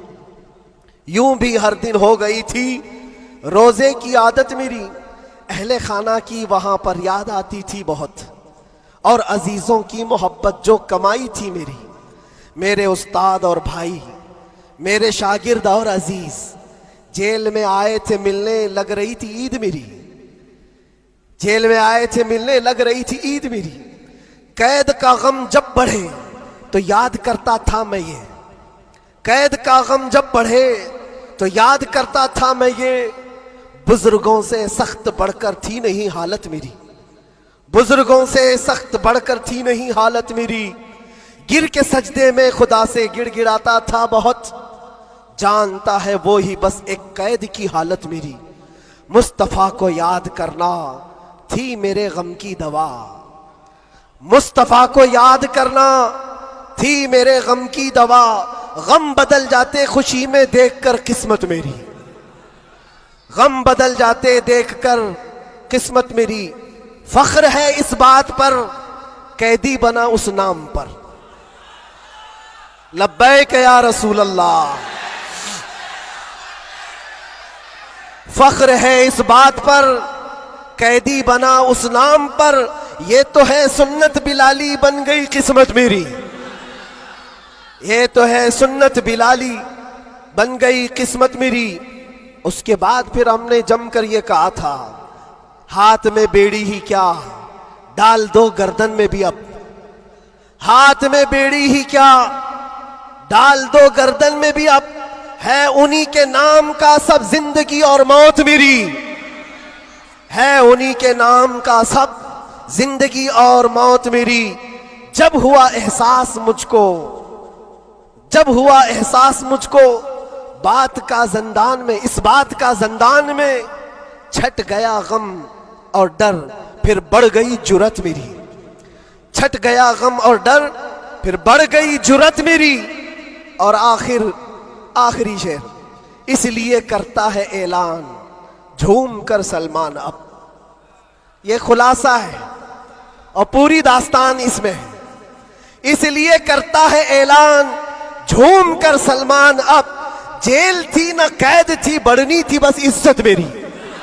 یوں بھی ہر دن ہو گئی تھی روزے کی عادت میری. اہل خانہ کی وہاں پر یاد آتی تھی بہت اور عزیزوں کی محبت جو کمائی تھی میری. میرے استاد اور بھائی میرے شاگرد اور عزیز جیل میں آئے تھے ملنے لگ رہی تھی عید میری. جیل میں آئے تھے ملنے لگ رہی تھی عید میری. قید کا غم جب بڑھے تو یاد کرتا تھا میں یہ. قید کا غم جب بڑھے تو یاد کرتا تھا میں یہ. بزرگوں سے سخت بڑھ کر تھی نہیں حالت میری. بزرگوں سے سخت بڑھ کر تھی نہیں حالت میری. گر کے سجدے میں خدا سے گڑ گڑاتا تھا بہت. جانتا ہے وہی بس ایک قید کی حالت میری. مصطفیٰ کو یاد کرنا تھی میرے غم کی دوا. مصطفیٰ کو یاد کرنا تھی میرے غم کی دوا. غم بدل جاتے خوشی میں دیکھ کر قسمت میری. غم بدل جاتے دیکھ کر قسمت میری. فخر ہے اس بات پر قیدی بنا اس نام پر. لبیک یا رسول اللہ. فخر ہے اس بات پر قیدی بنا اس نام پر. یہ تو ہے سنت بلالی بن گئی قسمت میری. یہ تو ہے سنت بلالی بن گئی قسمت میری. اس کے بعد پھر ہم نے جم کر یہ کہا تھا ہاتھ میں بیڑی ہی کیا ڈال دو گردن میں بھی اب. ہاتھ میں بیڑی ہی کیا ڈال دو گردن میں بھی اب. ہے انہی کے نام کا سب زندگی اور موت میری. ہے انہی کے نام کا سب زندگی اور موت میری. جب ہوا احساس مجھ کو جب ہوا احساس مجھ کو بات کا زندان میں اس بات کا زندان میں چھٹ گیا غم اور ڈر پھر بڑھ گئی جرت میری. چھٹ گیا غم اور ڈر پھر بڑھ گئی جرت میری. اور آخری شعر اس لیے کرتا ہے اعلان جھوم کر سلمان اب. یہ خلاصہ ہے اور پوری داستان اس میں ہے. اس لیے کرتا ہے اعلان جھوم کر سلمان اب. جیل تھی نہ قید تھی بڑھنی تھی بس عزت میری.